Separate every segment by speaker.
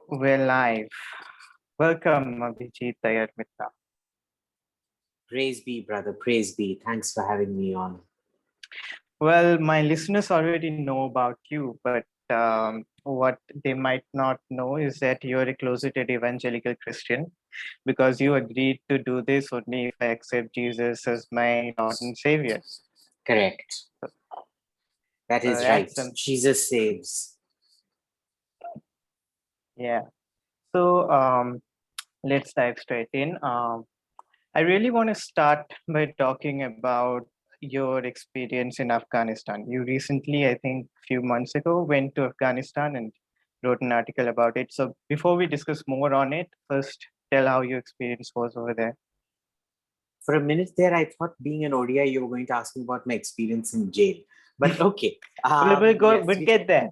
Speaker 1: We're live. Welcome, Abhijit Iyer-Mitra.
Speaker 2: Praise be, brother. Praise be. Thanks for having me on.
Speaker 1: Well, my listeners already know about you, but what they might not know is that you're a closeted evangelical Christian because you agreed to do this only if I accept Jesus as my Lord and Savior.
Speaker 2: Correct. That
Speaker 1: So
Speaker 2: is right.
Speaker 1: that's
Speaker 2: Jesus saves.
Speaker 1: yeah. So let's dive straight in. I really want to start by talking about your experience in Afghanistan. You recently, I think, a few months ago, went to Afghanistan and wrote an article about it. So before we discuss more on it, first tell how your experience was over there.
Speaker 2: For a minute there, I thought being an ODI, you were going to ask me about my experience in jail. But okay.
Speaker 1: We'll get there.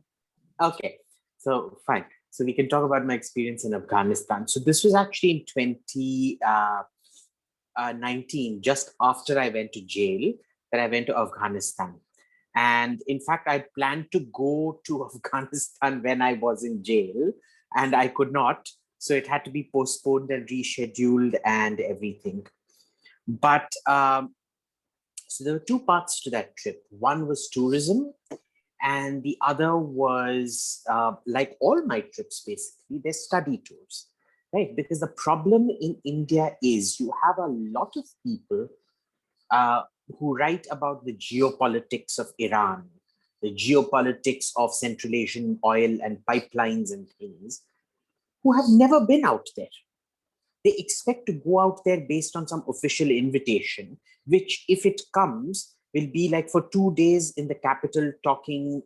Speaker 2: Okay. So fine. So we can talk about my experience in Afghanistan. So this was actually in 2019, just after I went to jail, that I went to Afghanistan. And in fact, I planned to go to Afghanistan when I was in jail, and I could not. So it had to be postponed and rescheduled and everything. But so there were two parts to that trip. One was tourism, and the other was, like all my trips, basically, they're study tours, right? Because the problem in India is you have a lot of people uh, who write about the geopolitics of Iran, the geopolitics of Central Asian oil and pipelines and things, who have never been out there. They expect to go out there based on some official invitation, which, if it comes, will be like for 2 days in the capital talking,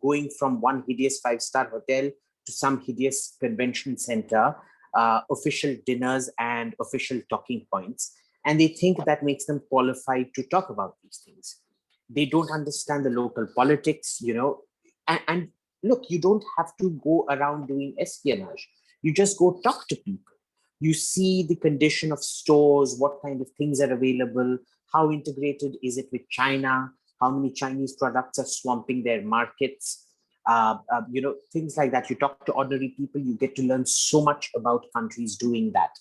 Speaker 2: going from one hideous five-star hotel to some hideous convention center, official dinners and official talking points. And they think that makes them qualified to talk about these things. They don't understand the local politics, and look, you don't have to go around doing espionage. You just go talk to people. You see the condition of stores, what kind of things are available, how integrated is it with China, how many Chinese products are swamping their markets, things like that. You talk to ordinary people, you get to learn so much about countries doing that.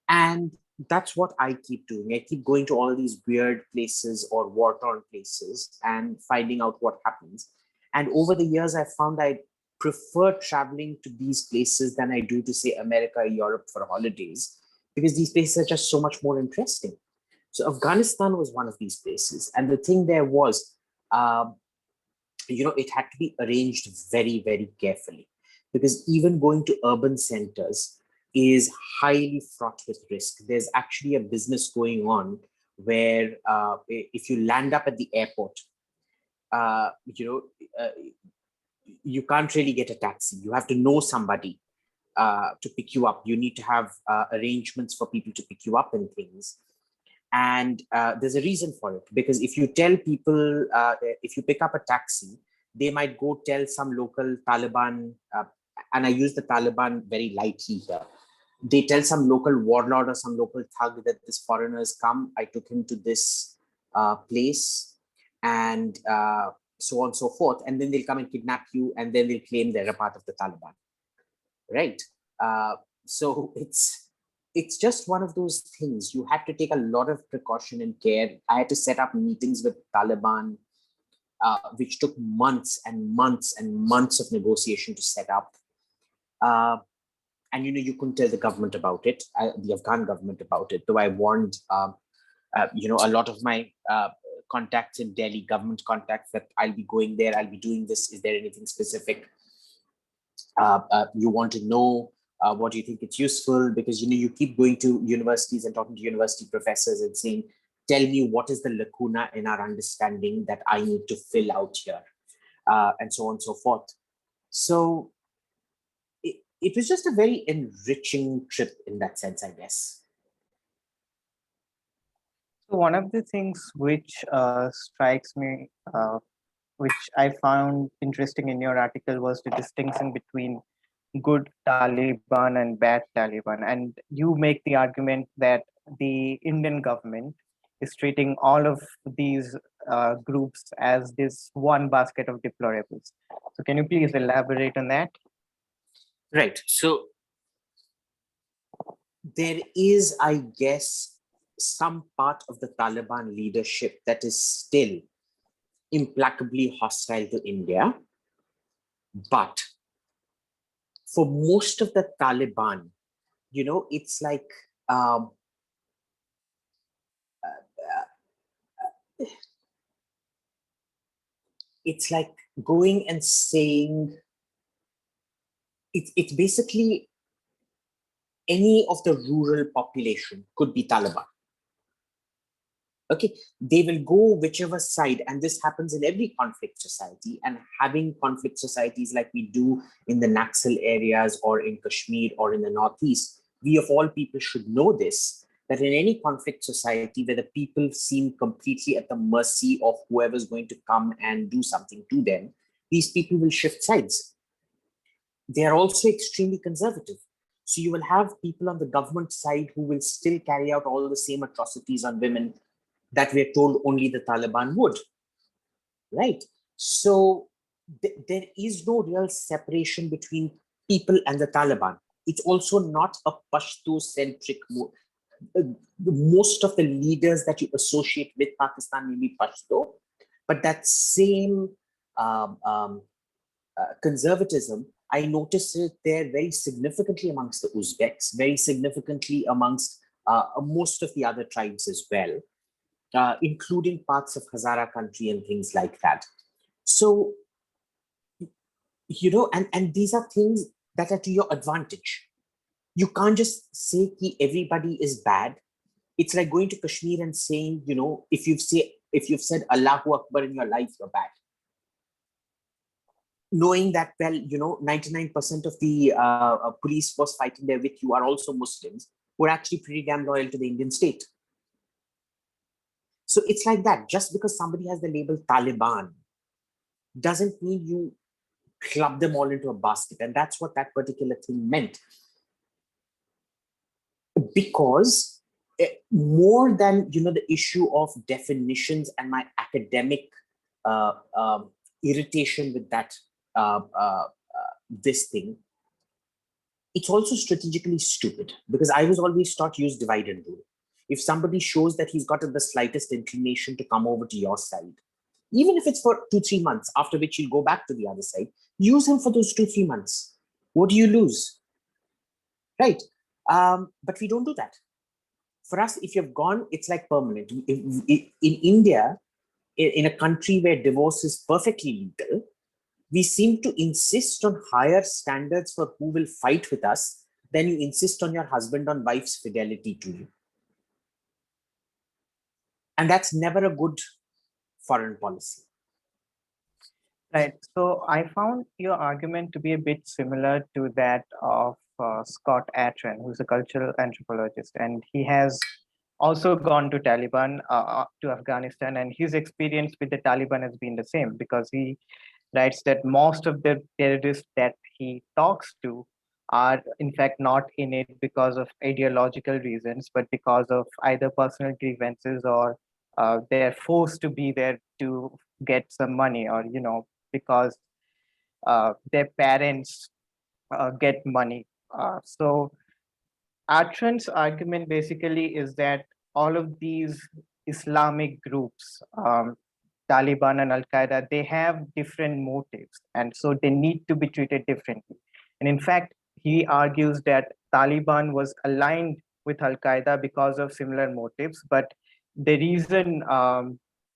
Speaker 2: And that's what I keep doing. I keep going to all these weird places or war-torn places and finding out what happens. And over the years, I found I prefer traveling to these places than I do to, say, America or Europe for holidays, because these places are just so much more interesting. So Afghanistan was one of these places. And the thing there was, it had to be arranged very, very carefully, because even going to urban centers is highly fraught with risk. There's actually a business going on where if you land up at the airport, uh, you know, uh, you can't really get a taxi. You have to know somebody to pick you up. You need to have arrangements for people to pick you up and things. And there's a reason for it, because if you tell people, if you pick up a taxi, they might go tell some local Taliban, and I use the Taliban very lightly here. They tell some local warlord or some local thug that this foreigner has come. I took him to this place, and so on and so forth. And then they'll come and kidnap you, and then they'll claim they're a part of the Taliban, right? So it's just one of those things. You have to take a lot of precaution and care. I had to set up meetings with Taliban, which took months and months and months of negotiation to set up. And you couldn't tell the government about it, the Afghan government about it. Though I warned, a lot of my contacts in Delhi, government contacts, that I'll be going there, I'll be doing this. Is there anything specific you want to know? What do you think it's useful? Because you keep going to universities and talking to university professors and saying, tell me what is the lacuna in our understanding that I need to fill out here, and so on and so forth. So it was just a very enriching trip in that sense, I guess.
Speaker 1: So one of the things which strikes me, which I found interesting in your article, was the distinction between good Taliban and bad Taliban. And you make the argument that the Indian government is treating all of these groups as this one basket of deplorables. So can you please elaborate on that?
Speaker 2: Right. So there is, I guess, some part of the Taliban leadership that is still implacably hostile to India. But for most of the Taliban, it's like um, it's like going and saying it's basically any of the rural population could be Taliban. Okay, they will go whichever side, and this happens in every conflict society. And having conflict societies like we do in the Naxal areas or in Kashmir or in the Northeast, we of all people should know this, that in any conflict society where the people seem completely at the mercy of whoever's going to come and do something to them, these people will shift sides. They are also extremely conservative. So you will have people on the government side who will still carry out all the same atrocities on women that we're told only the Taliban would, right? So there is no real separation between people and the Taliban. It's also not a Pashto-centric move. Most of the leaders that you associate with Pakistan may be Pashto, but that same conservatism, I noticed it there very significantly amongst the Uzbeks, very significantly amongst most of the other tribes as well, including parts of Hazara country and things like that. So, and these are things that are to your advantage. You can't just say that everybody is bad. It's like going to Kashmir and saying, if you've said Allahu Akbar in your life, you're bad. Knowing that, well, 99% of the police force fighting there with you are also Muslims who are actually pretty damn loyal to the Indian state. So it's like that. Just because somebody has the label Taliban doesn't mean you club them all into a basket. And that's what that particular thing meant. Because more than, the issue of definitions and my academic irritation with that, this thing, it's also strategically stupid, because I was always taught use divide and rule. If somebody shows that he's got the slightest inclination to come over to your side, even if it's for 2-3 months, after which you'll go back to the other side, use him for those 2-3 months. What do you lose? Right? But we don't do that. For us, if you've gone, it's like permanent. In India, in a country where divorce is perfectly legal, we seem to insist on higher standards for who will fight with us than you insist on your husband or wife's fidelity to you. And that's never a good foreign policy.
Speaker 1: Right. So I found your argument to be a bit similar to that of Scott Atran, who's a cultural anthropologist, and he has also gone to Taliban, to Afghanistan, and his experience with the Taliban has been the same, because he writes that most of the terrorists that he talks to are in fact not in it because of ideological reasons, but because of either personal grievances, or they're forced to be there to get some money, or because their parents get money. So Atran's argument basically is that all of these Islamic groups, Taliban and Al Qaeda, they have different motives, and so they need to be treated differently. And in fact, he argues that Taliban was aligned with Al Qaeda because of similar motives, but the reason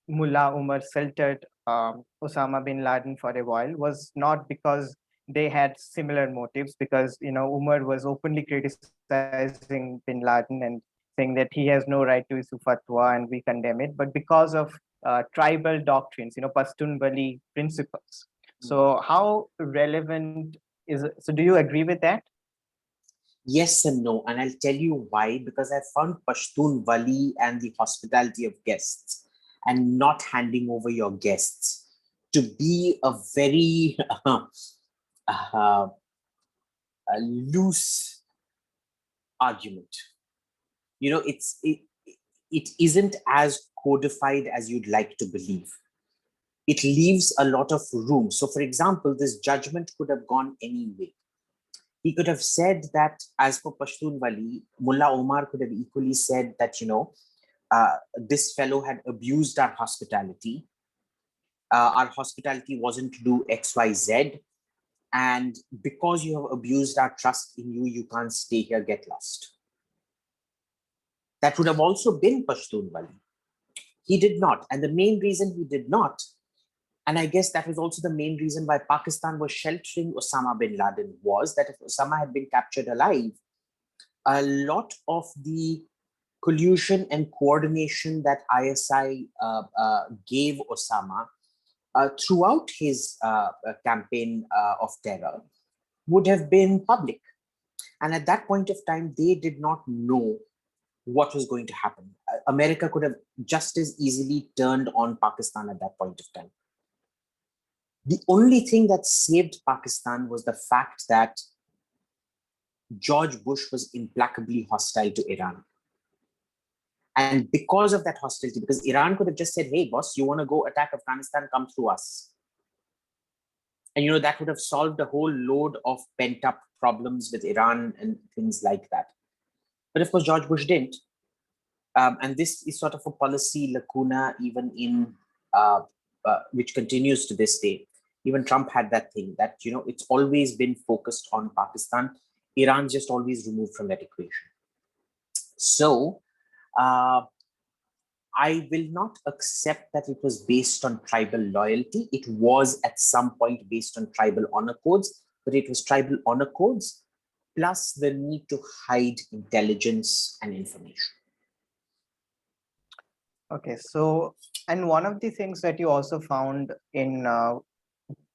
Speaker 1: Mullah Umar sheltered Osama bin Laden for a while was not because they had similar motives, because Umar was openly criticizing bin Laden and saying that he has no right to issue fatwa and we condemn it, but because of tribal doctrines, Pashtun Wali principles. So how relevant is it? So do you agree with that?
Speaker 2: Yes and no, and I'll tell you why. Because I found Pashtun Wali and the hospitality of guests and not handing over your guests to be a very a loose argument. It isn't as codified as you'd like to believe. It leaves a lot of room. So, for example, this judgment could have gone any way. He could have said that, as for Pashtun Wali, Mullah Omar could have equally said that, this fellow had abused our hospitality. Our hospitality wasn't to do X, Y, Z. And because you have abused our trust in you, you can't stay here, get lost. That would have also been Pashtun Wali. He did not. And the main reason he did not, and I guess that was also the main reason why Pakistan was sheltering Osama bin Laden, was that if Osama had been captured alive, a lot of the collusion and coordination that ISI gave Osama throughout his campaign of terror would have been public. And at that point of time, they did not know what was going to happen. America could have just as easily turned on Pakistan at that point of time. The only thing that saved Pakistan was the fact that George Bush was implacably hostile to Iran. And because of that hostility, because Iran could have just said, hey, boss, you want to go attack Afghanistan, come through us. And, that would have solved a whole load of pent up problems with Iran and things like that. But of course, George Bush didn't. And this is sort of a policy lacuna, even in which continues to this day. Even Trump had that thing that, it's always been focused on Pakistan. Iran's just always removed from that equation. So I will not accept that it was based on tribal loyalty. It was at some point based on tribal honor codes, but it was tribal honor codes plus the need to hide intelligence and information.
Speaker 1: Okay, so, and one of the things that you also found in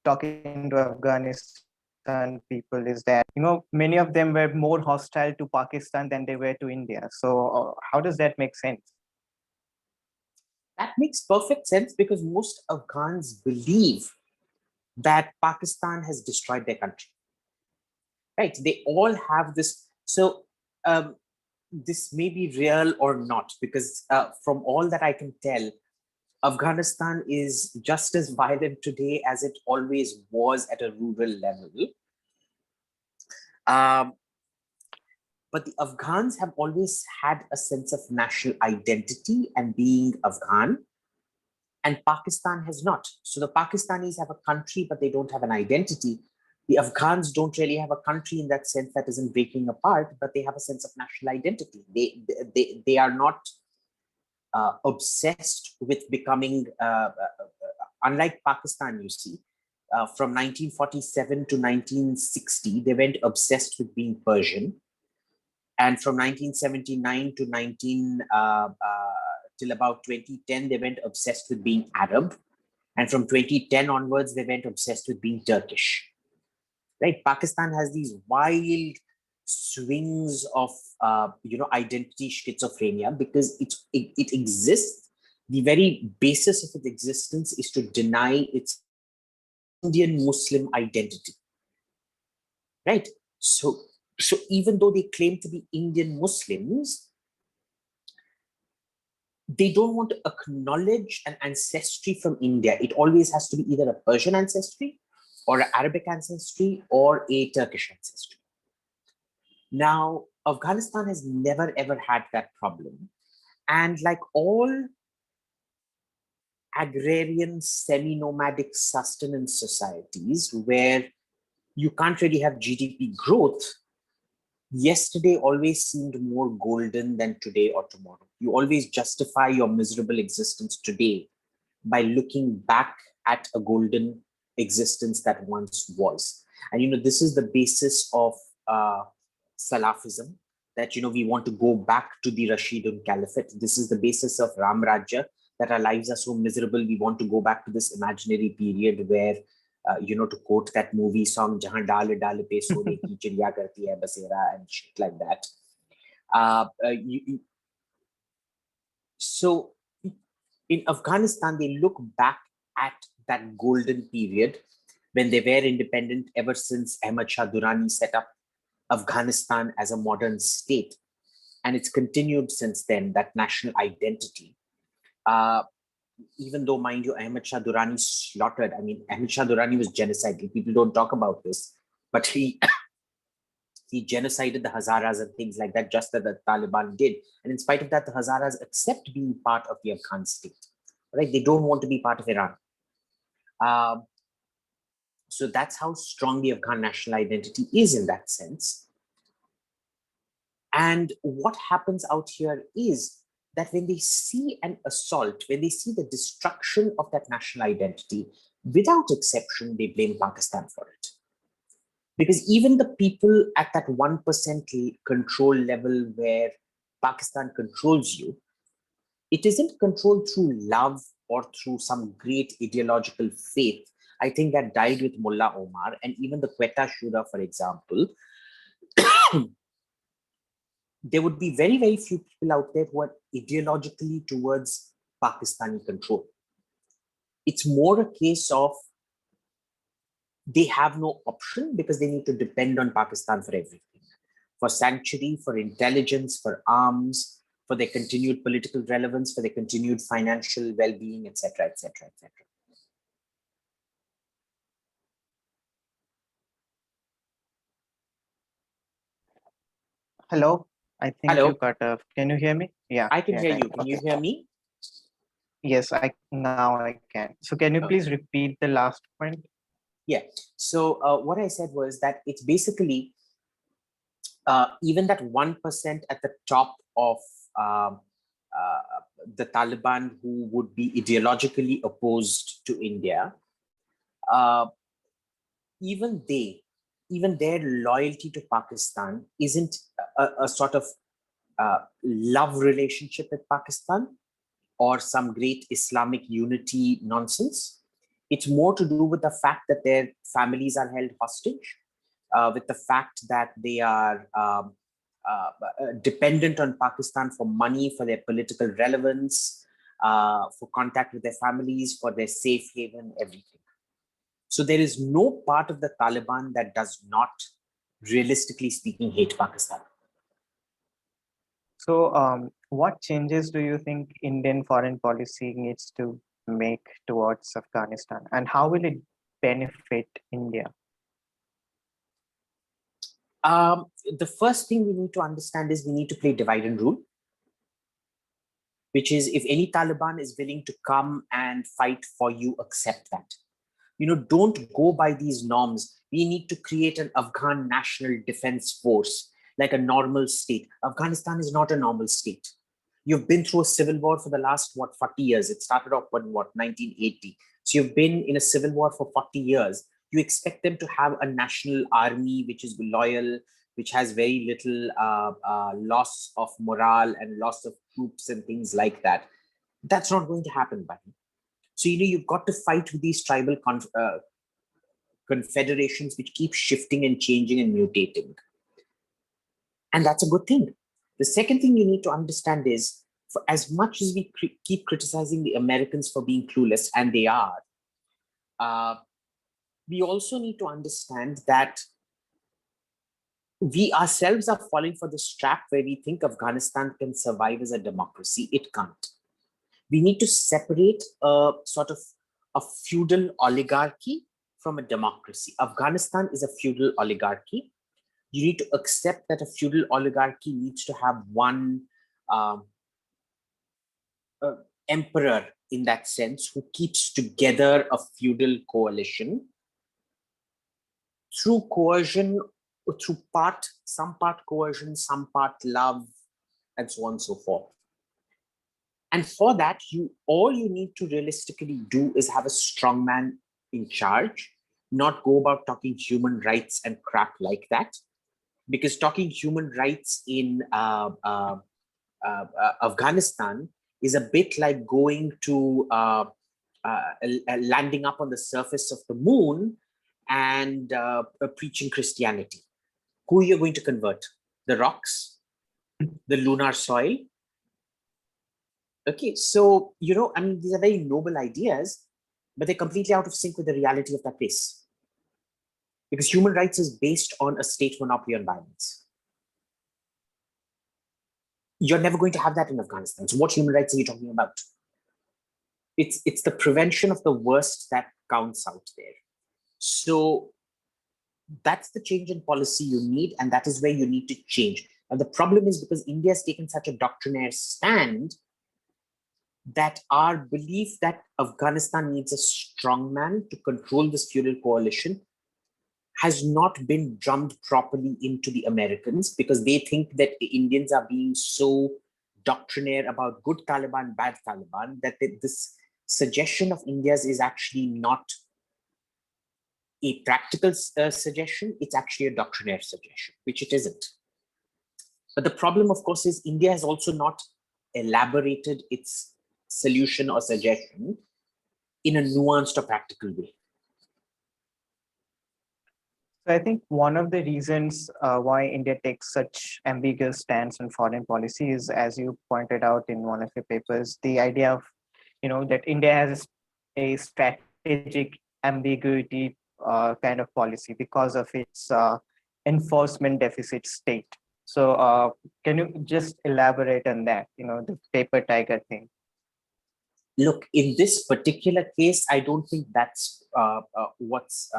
Speaker 1: talking to Afghanistan people is that, many of them were more hostile to Pakistan than they were to India. So, how does that make sense?
Speaker 2: That makes perfect sense because most Afghans believe that Pakistan has destroyed their country. Right? They all have this. So, this may be real or not, because from all that I can tell, Afghanistan is just as violent today as it always was at a rural level. But the Afghans have always had a sense of national identity and being Afghan, and Pakistan has not. So the Pakistanis have a country, but they don't have an identity. The Afghans don't really have a country in that sense that isn't breaking apart, but they have a sense of national identity. They are not obsessed with becoming, unlike Pakistan, you see, from 1947 to 1960, they went obsessed with being Persian. And from 1979 to till about 2010, they went obsessed with being Arab. And from 2010 onwards, they went obsessed with being Turkish. Right? Pakistan has these wild swings of identity schizophrenia because it exists. The very basis of its existence is to deny its Indian Muslim identity. Right? So even though they claim to be Indian Muslims, they don't want to acknowledge an ancestry from India. It always has to be either a Persian ancestry or an Arabic ancestry or a Turkish ancestry. Now, Afghanistan has never ever had that problem. And like all agrarian, semi-nomadic sustenance societies where you can't really have GDP growth, yesterday always seemed more golden than today or tomorrow. You always justify your miserable existence today by looking back at a golden existence that once was. And this is the basis of Salafism, that we want to go back to the Rashidun Caliphate. This is the basis of Ram Rajya, that our lives are so miserable. We want to go back to this imaginary period where to quote that movie song, Jahan Dal Dal Pe Sone Ki Chiriya Karti Hai Basera, and shit like that. So in Afghanistan, they look back at that golden period when they were independent ever since Ahmad Shah Durrani set up Afghanistan as a modern state. And it's continued since then, that national identity. Even though, mind you, Ahmad Shah Durrani slaughtered, Ahmad Shah Durrani was genocidal. People don't talk about this, but he He genocided the Hazaras and things like that, just that the Taliban did. And in spite of that, the Hazaras accept being part of the Afghan state. Right? They don't want to be part of Iran. So that's how strong the Afghan national identity is in that sense. And what happens out here is that when they see an assault, when they see the destruction of that national identity, without exception, they blame Pakistan for it. Because even the people at that 1% control level where Pakistan controls you, it isn't controlled through love or through some great ideological faith. I think that died with Mullah Omar, and even the Quetta Shura, for example. There would be very, very few people out there who are ideologically towards Pakistani control. It's more a case of they have no option because they need to depend on Pakistan for everything, for sanctuary, for intelligence, for arms, for their continued political relevance, for their continued financial well-being, etc., etc., etc.
Speaker 1: Hello, I think you
Speaker 2: Hello,
Speaker 1: cut off. Can you hear me? Yeah,
Speaker 2: I can
Speaker 1: yeah,
Speaker 2: hear
Speaker 1: right.
Speaker 2: you. Can you
Speaker 1: Okay.
Speaker 2: hear me?
Speaker 1: Yes, now I can. So can you
Speaker 2: Okay.
Speaker 1: please repeat the last point?
Speaker 2: Yeah. So what I said was that it's basically even that 1% at the top of um, uh, the Taliban who would be ideologically opposed to India, uh, even their loyalty to Pakistan isn't a sort of love relationship with Pakistan or some great Islamic unity nonsense. It's more to do with the fact that their families are held hostage, with the fact that they are dependent on Pakistan for money, for their political relevance, for contact with their families, for their safe haven, everything. So there is no part of the Taliban that does not, realistically speaking, hate Pakistan.
Speaker 1: So, what changes do you think Indian foreign policy needs to make towards Afghanistan, and how will it benefit India?
Speaker 2: The first thing we need to understand is we need to play divide and rule, which is if any Taliban is willing to come and fight for you, accept that. Don't go by these norms. We need to create an Afghan national defense force, like a normal state. Afghanistan is not a normal state. You've been through a civil war for the last, 40 years? It started off in 1980. So you've been in a civil war for 40 years. You expect them to have a national army which is loyal, which has very little loss of morale and loss of troops and things like that. That's not going to happen, buddy. So, you've got to fight with these tribal confederations which keep shifting and changing and mutating. And that's a good thing. The second thing you need to understand is, for as much as we keep criticizing the Americans for being clueless, and they are, we also need to understand that we ourselves are falling for this trap where we think Afghanistan can survive as a democracy. It can't. We need to separate a sort of a feudal oligarchy from a democracy. Afghanistan is a feudal oligarchy. You need to accept that a feudal oligarchy needs to have one emperor in that sense who keeps together a feudal coalition through coercion, through some part coercion, some part love, and so on and so forth. And for that, all you need to realistically do is have a strongman in charge, not go about talking human rights and crap like that. Because talking human rights in Afghanistan is a bit like going to landing up on the surface of the moon and preaching Christianity. Who are you going to convert? The rocks? The lunar soil? Okay, so, these are very noble ideas, but they're completely out of sync with the reality of that place. Because human rights is based on a state monopoly on violence. You're never going to have that in Afghanistan. So what human rights are you talking about? It's the prevention of the worst that counts out there. So That's the change in policy you need, and that is where you need to change. And the problem is because India has taken such a doctrinaire stand that our belief that Afghanistan needs a strong man to control this feudal coalition has not been drummed properly into the Americans, because they think that the Indians are being so doctrinaire about good Taliban, bad Taliban, that this suggestion of India's is actually not a practical suggestion, it's actually a doctrinaire suggestion, which it isn't. But the problem, of course, is India has also not elaborated its solution or suggestion in a nuanced or practical way.
Speaker 1: So I think one of the reasons why India takes such ambiguous stance on foreign policy is, as you pointed out in one of your papers, the idea of, that India has a strategic ambiguity kind of policy because of its enforcement deficit state. So can you just elaborate on that, the paper tiger thing?
Speaker 2: Look, in this particular case, I don't think that's what's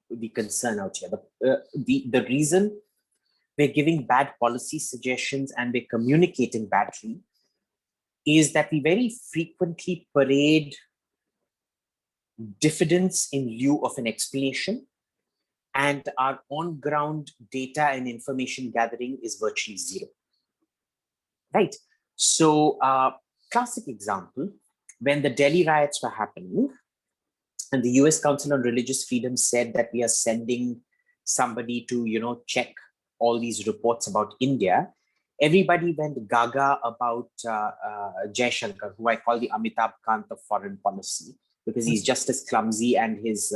Speaker 2: the concern out here. The reason we're giving bad policy suggestions and we're communicating badly is that we very frequently parade diffidence in lieu of an explanation, and our on-ground data and information gathering is virtually zero. Right? So, classic example, when the Delhi riots were happening, and the US Council on Religious Freedom said that we are sending somebody to, check all these reports about India, everybody went gaga about Jaishankar, who I call the Amitabh Kant of foreign policy, because he's just as clumsy, and his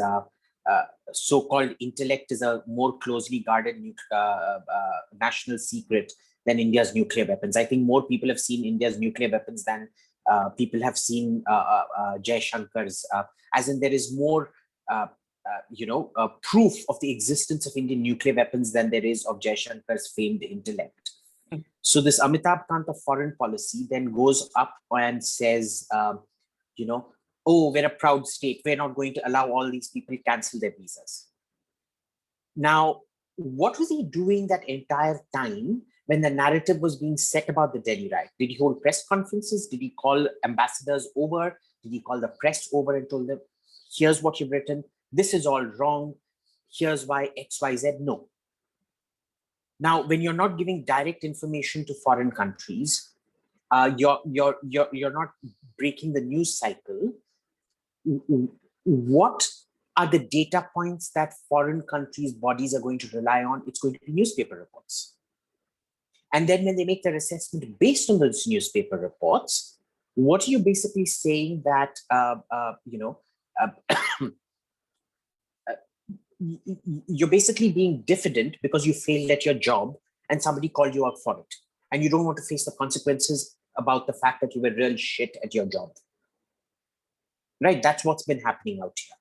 Speaker 2: so-called intellect is a more closely guarded national secret than India's nuclear weapons. I think more people have seen India's nuclear weapons than people have seen Jaishankar's, as in there is more proof of the existence of Indian nuclear weapons than there is of Jaishankar's famed intellect. So this Amitabh Kant of foreign policy then goes up and says, oh, we're a proud state, we're not going to allow all these people to cancel their visas. Now, what was he doing that entire time when the narrative was being set about the Delhi riot? Did he hold press conferences? Did he call ambassadors over? Did he call the press over and told them, here's what you've written, this is all wrong, here's why X, Y, Z? No. Now, when you're not giving direct information to foreign countries, you're not breaking the news cycle. What are the data points that foreign countries' bodies are going to rely on? It's going to be newspaper reports. And then when they make their assessment based on those newspaper reports, what are you basically saying that, you're basically being diffident because you failed at your job and somebody called you out for it. And you don't want to face the consequences about the fact that you were real shit at your job. Right? That's what's been happening out here.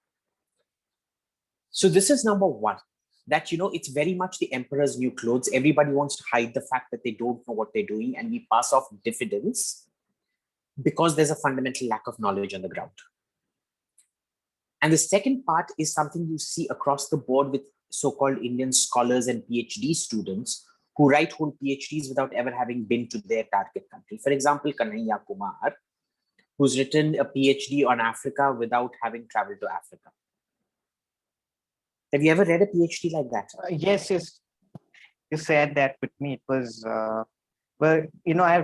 Speaker 2: So this is number one, that, it's very much the emperor's new clothes. Everybody wants to hide the fact that they don't know what they're doing, and we pass off diffidence because there's a fundamental lack of knowledge on the ground. And the second part is something you see across the board with so-called Indian scholars and PhD students who write whole PhDs without ever having been to their target country. For example, Kanhaiya Kumar, who's written a PhD on Africa without having traveled to Africa. Have you ever read a PhD like that?
Speaker 1: Yes. You said that with me. It was, I've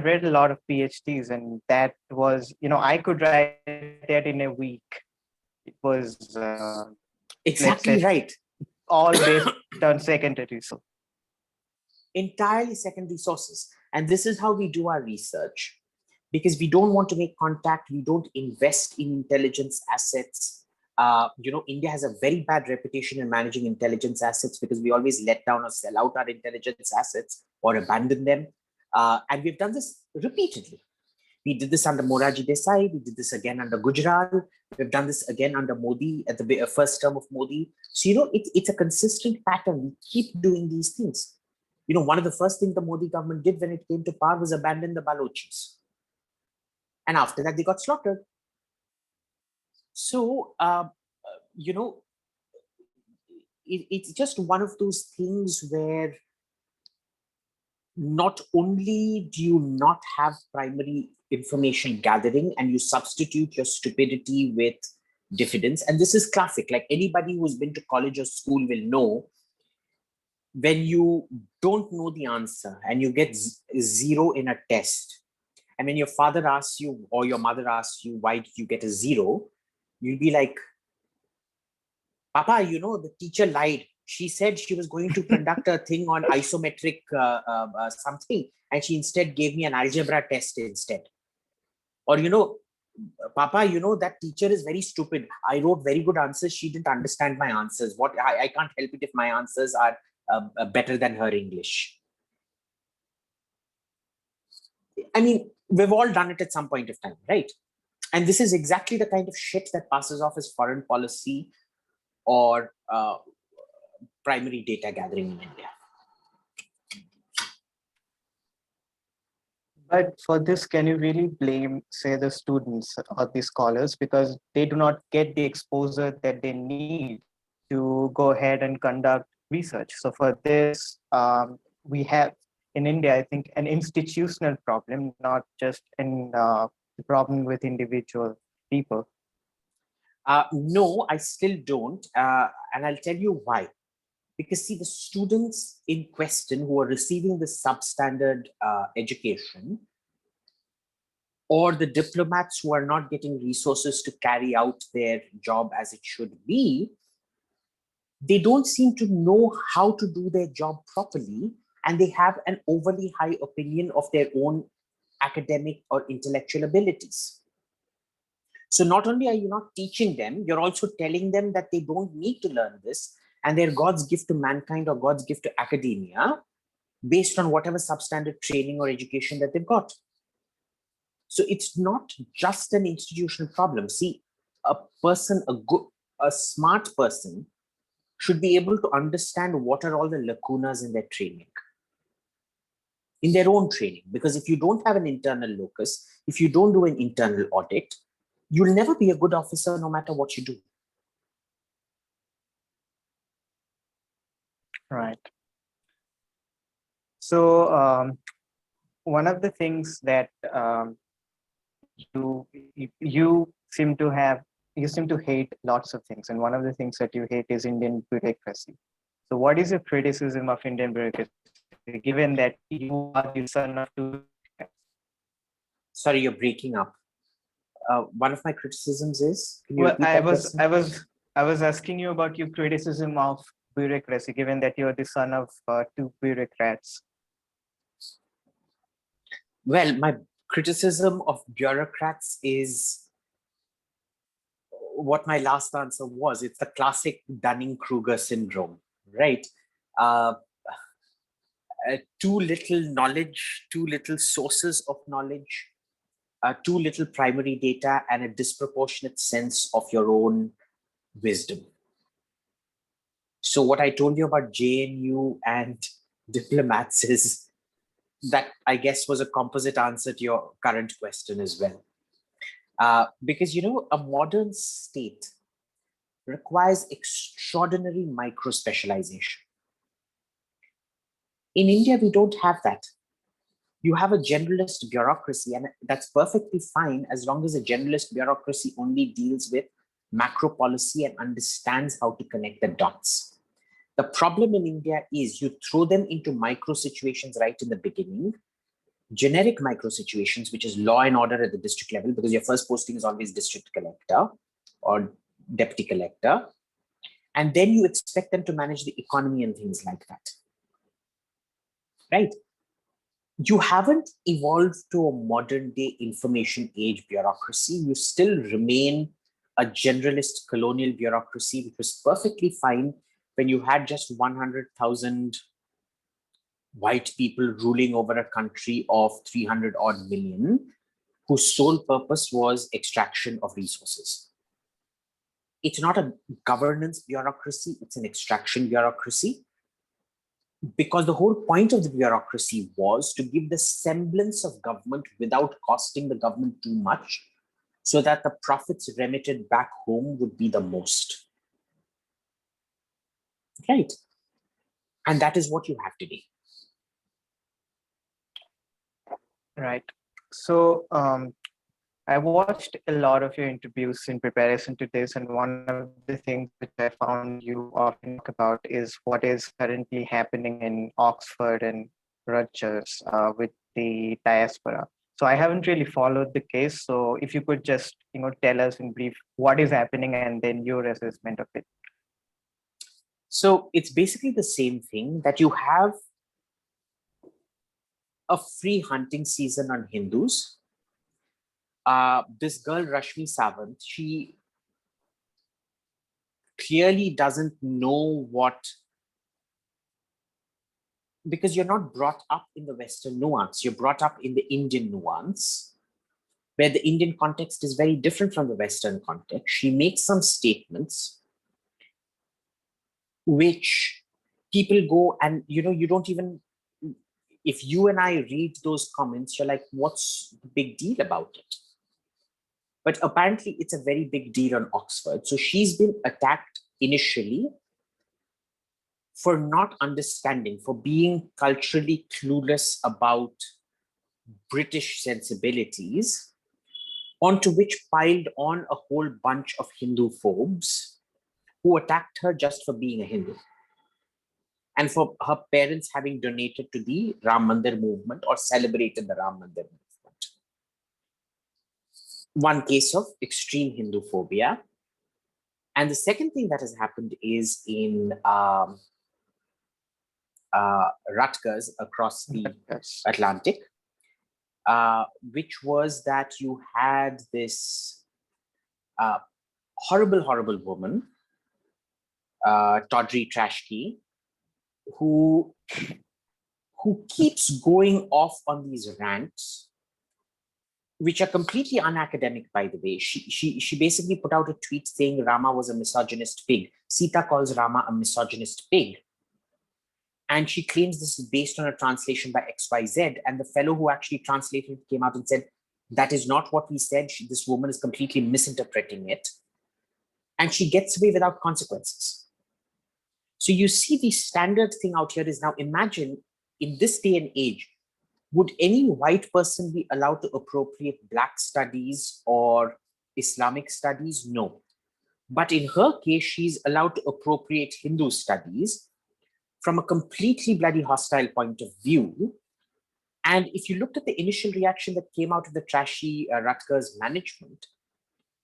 Speaker 1: read a lot of PhDs, and that was, I could write that in a week. It was
Speaker 2: exactly right.
Speaker 1: All based on secondary sources.
Speaker 2: Entirely secondary sources. And this is how we do our research, because we don't want to make contact. We don't invest in intelligence assets. India has a very bad reputation in managing intelligence assets because we always let down or sell out our intelligence assets or abandon them. And we've done this repeatedly. We did this under Morarji Desai. We did this again under Gujral. We've done this again under Modi at the first term of Modi. So, it's a consistent pattern. We keep doing these things. One of the first things the Modi government did when it came to power was abandon the Balochis. And after that, they got slaughtered. So, it's just one of those things where not only do you not have primary information gathering and you substitute your stupidity with diffidence, and this is classic, like anybody who's been to college or school will know, when you don't know the answer and you get zero in a test, and when your father asks you or your mother asks you, why did you get a zero? You'll be like, Papa, the teacher lied. She said she was going to conduct a thing on isometric something, and she instead gave me an algebra test instead. Or, Papa, that teacher is very stupid. I wrote very good answers. She didn't understand my answers. I can't help it if my answers are better than her English. I mean, we've all done it at some point of time, right? And this is exactly the kind of shit that passes off as foreign policy or primary data gathering in India.
Speaker 1: But for this, can you really blame, say, the students or the scholars, because they do not get the exposure that they need to go ahead and conduct research? So for this, we have in India, I think, an institutional problem, not just the problem with individual people.
Speaker 2: No, I still don't. And I'll tell you why. Because see, the students in question who are receiving the substandard education, or the diplomats who are not getting resources to carry out their job as it should be, they don't seem to know how to do their job properly, and they have an overly high opinion of their own academic or intellectual abilities. So not only are you not teaching them, you're also telling them that they don't need to learn this, and they're God's gift to mankind or God's gift to academia based on whatever substandard training or education that they've got. So it's not just an institutional problem. See, a smart person should be able to understand what are all the lacunas in their training, in their own training. Because if you don't have an internal locus, if you don't do an internal audit, you'll never be a good officer no matter what you do.
Speaker 1: Right. So one of the things that you seem to hate lots of things, and one of the things that you hate is Indian bureaucracy. So what is your criticism of Indian bureaucracy, given that you are the son of two bureaucrats?
Speaker 2: Sorry, you're breaking up. One of my criticisms is, can you
Speaker 1: Well,
Speaker 2: repeat that question?
Speaker 1: I was asking you about your criticism of bureaucracy, given that you're the son of two bureaucrats.
Speaker 2: Well, my criticism of bureaucrats is what my last answer was. It's the classic Dunning-Kruger syndrome, right? Too little knowledge, too little sources of knowledge, too little primary data, and a disproportionate sense of your own wisdom. So what I told you about JNU and diplomats is that, I guess, was a composite answer to your current question as well. Because, a modern state requires extraordinary micro-specialization. In India, we don't have that. You have a generalist bureaucracy, and that's perfectly fine as long as a generalist bureaucracy only deals with macro policy and understands how to connect the dots. The problem in India is you throw them into micro situations right in the beginning, generic micro situations, which is law and order at the district level, because your first posting is always district collector or deputy collector. And then you expect them to manage the economy and things like that. Right? You haven't evolved to a modern day information age bureaucracy. You still remain a generalist colonial bureaucracy, which was perfectly fine when you had just 100,000 white people ruling over a country of 300 odd million, whose sole purpose was extraction of resources. It's not a governance bureaucracy, it's an extraction bureaucracy. Because the whole point of the bureaucracy was to give the semblance of government without costing the government too much, so that the profits remitted back home would be the most. Right. And that is what you have today.
Speaker 1: Right. So I watched a lot of your interviews in preparation to this, and one of the things which I found you often talk about is what is currently happening in Oxford and Rutgers with the diaspora. So I haven't really followed the case. So if you could just, tell us in brief what is happening and then your assessment of it.
Speaker 2: So it's basically the same thing, that you have a free hunting season on Hindus. This girl, Rashmi Sawant, she clearly doesn't know what, because you're not brought up in the Western nuance, you're brought up in the Indian nuance, where the Indian context is very different from the Western context. She makes some statements which people go and, you don't even, if you and I read those comments, you're like, what's the big deal about it? But apparently it's a very big deal on Oxford. So she's been attacked initially for not understanding, for being culturally clueless about British sensibilities, onto which piled on a whole bunch of Hindu phobes who attacked her just for being a Hindu and for her parents having donated to the Ram Mandir movement or celebrated the Ram Mandir movement. One case of extreme Hindu phobia. And the second thing that has happened is in Rutgers across the Atlantic, which was that you had this horrible, horrible woman, Tawdry Trashkey, who keeps going off on these rants, which are completely unacademic, by the way. She basically put out a tweet saying Rama was a misogynist pig. Sita calls Rama a misogynist pig. And she claims this is based on a translation by XYZ. And the fellow who actually translated it came out and said, that is not what we said. This woman is completely misinterpreting it. And she gets away without consequences. So you see, the standard thing out here is, now imagine in this day and age, would any white person be allowed to appropriate Black studies or Islamic studies? No. But in her case, she's allowed to appropriate Hindu studies from a completely bloody hostile point of view. And if you looked at the initial reaction that came out of the trashy Rutgers management,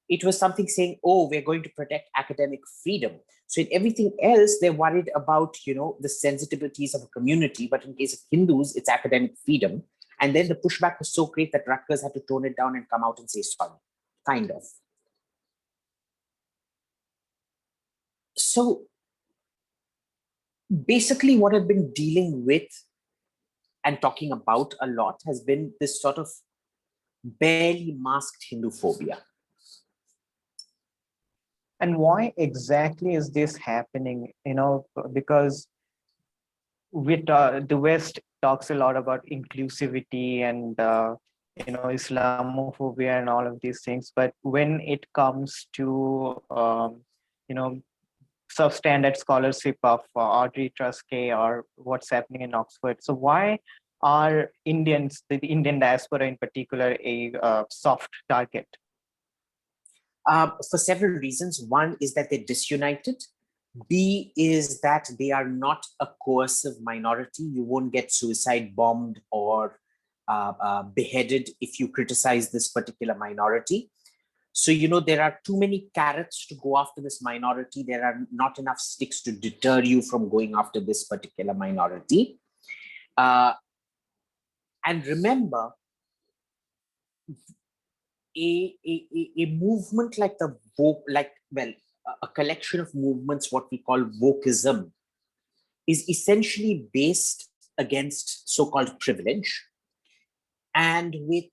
Speaker 2: it was something saying, oh, we're going to protect academic freedom. So in everything else, they're worried about, the sensitivities of a community. But in case of Hindus, it's academic freedom. And then the pushback was so great that Rutgers had to tone it down and come out and say sorry, kind of. So basically what I've been dealing with and talking about a lot has been this sort of barely masked Hindu phobia.
Speaker 1: And why exactly is this happening? Because the West talks a lot about inclusivity and Islamophobia and all of these things, but when it comes to you know substandard scholarship of Audrey Truskay or what's happening in Oxford, so why are Indians, the Indian diaspora in particular, a soft target?
Speaker 2: For several reasons. One is that they're disunited. B is that they are not a coercive minority. You won't get suicide bombed or beheaded if you criticize this particular minority. So, there are too many carrots to go after this minority. There are not enough sticks to deter you from going after this particular minority. And remember, a movement like the woke, a collection of movements, what we call wokeism, is essentially based against so-called privilege. And with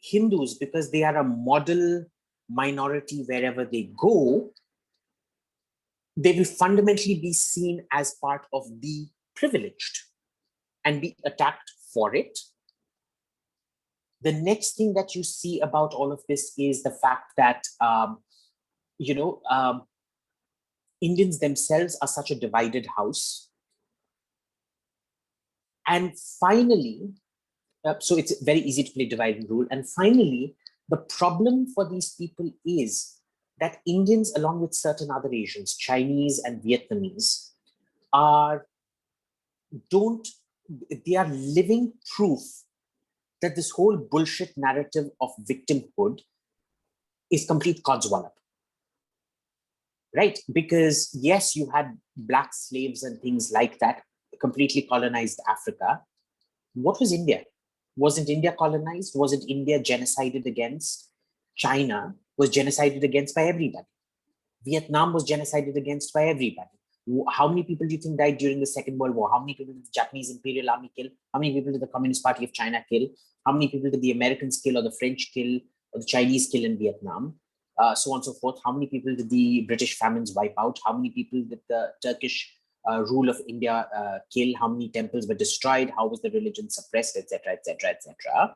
Speaker 2: Hindus, because they are a model minority wherever they go, they will fundamentally be seen as part of the privileged and be attacked for it. The next thing that you see about all of this is the fact that, Indians themselves are such a divided house. And finally, so it's very easy to play divide and rule. And finally, the problem for these people is that Indians, along with certain other Asians, Chinese and Vietnamese, they are living proof that this whole bullshit narrative of victimhood is complete codswallop. Right? Because yes, you had black slaves and things like that, completely colonized Africa. What was India? Wasn't India colonized? Wasn't India genocided against? China was genocided against by everybody. Vietnam was genocided against by everybody. How many people do you think died during the Second World War? How many people did the Japanese Imperial Army kill? How many people did the Communist Party of China kill? How many people did the Americans kill, or the French kill, or the Chinese kill in Vietnam? So on and so forth. How many people did the British famines wipe out? How many people did the Turkish rule of India kill? How many temples were destroyed? How was the religion suppressed, etc., etc., etc.?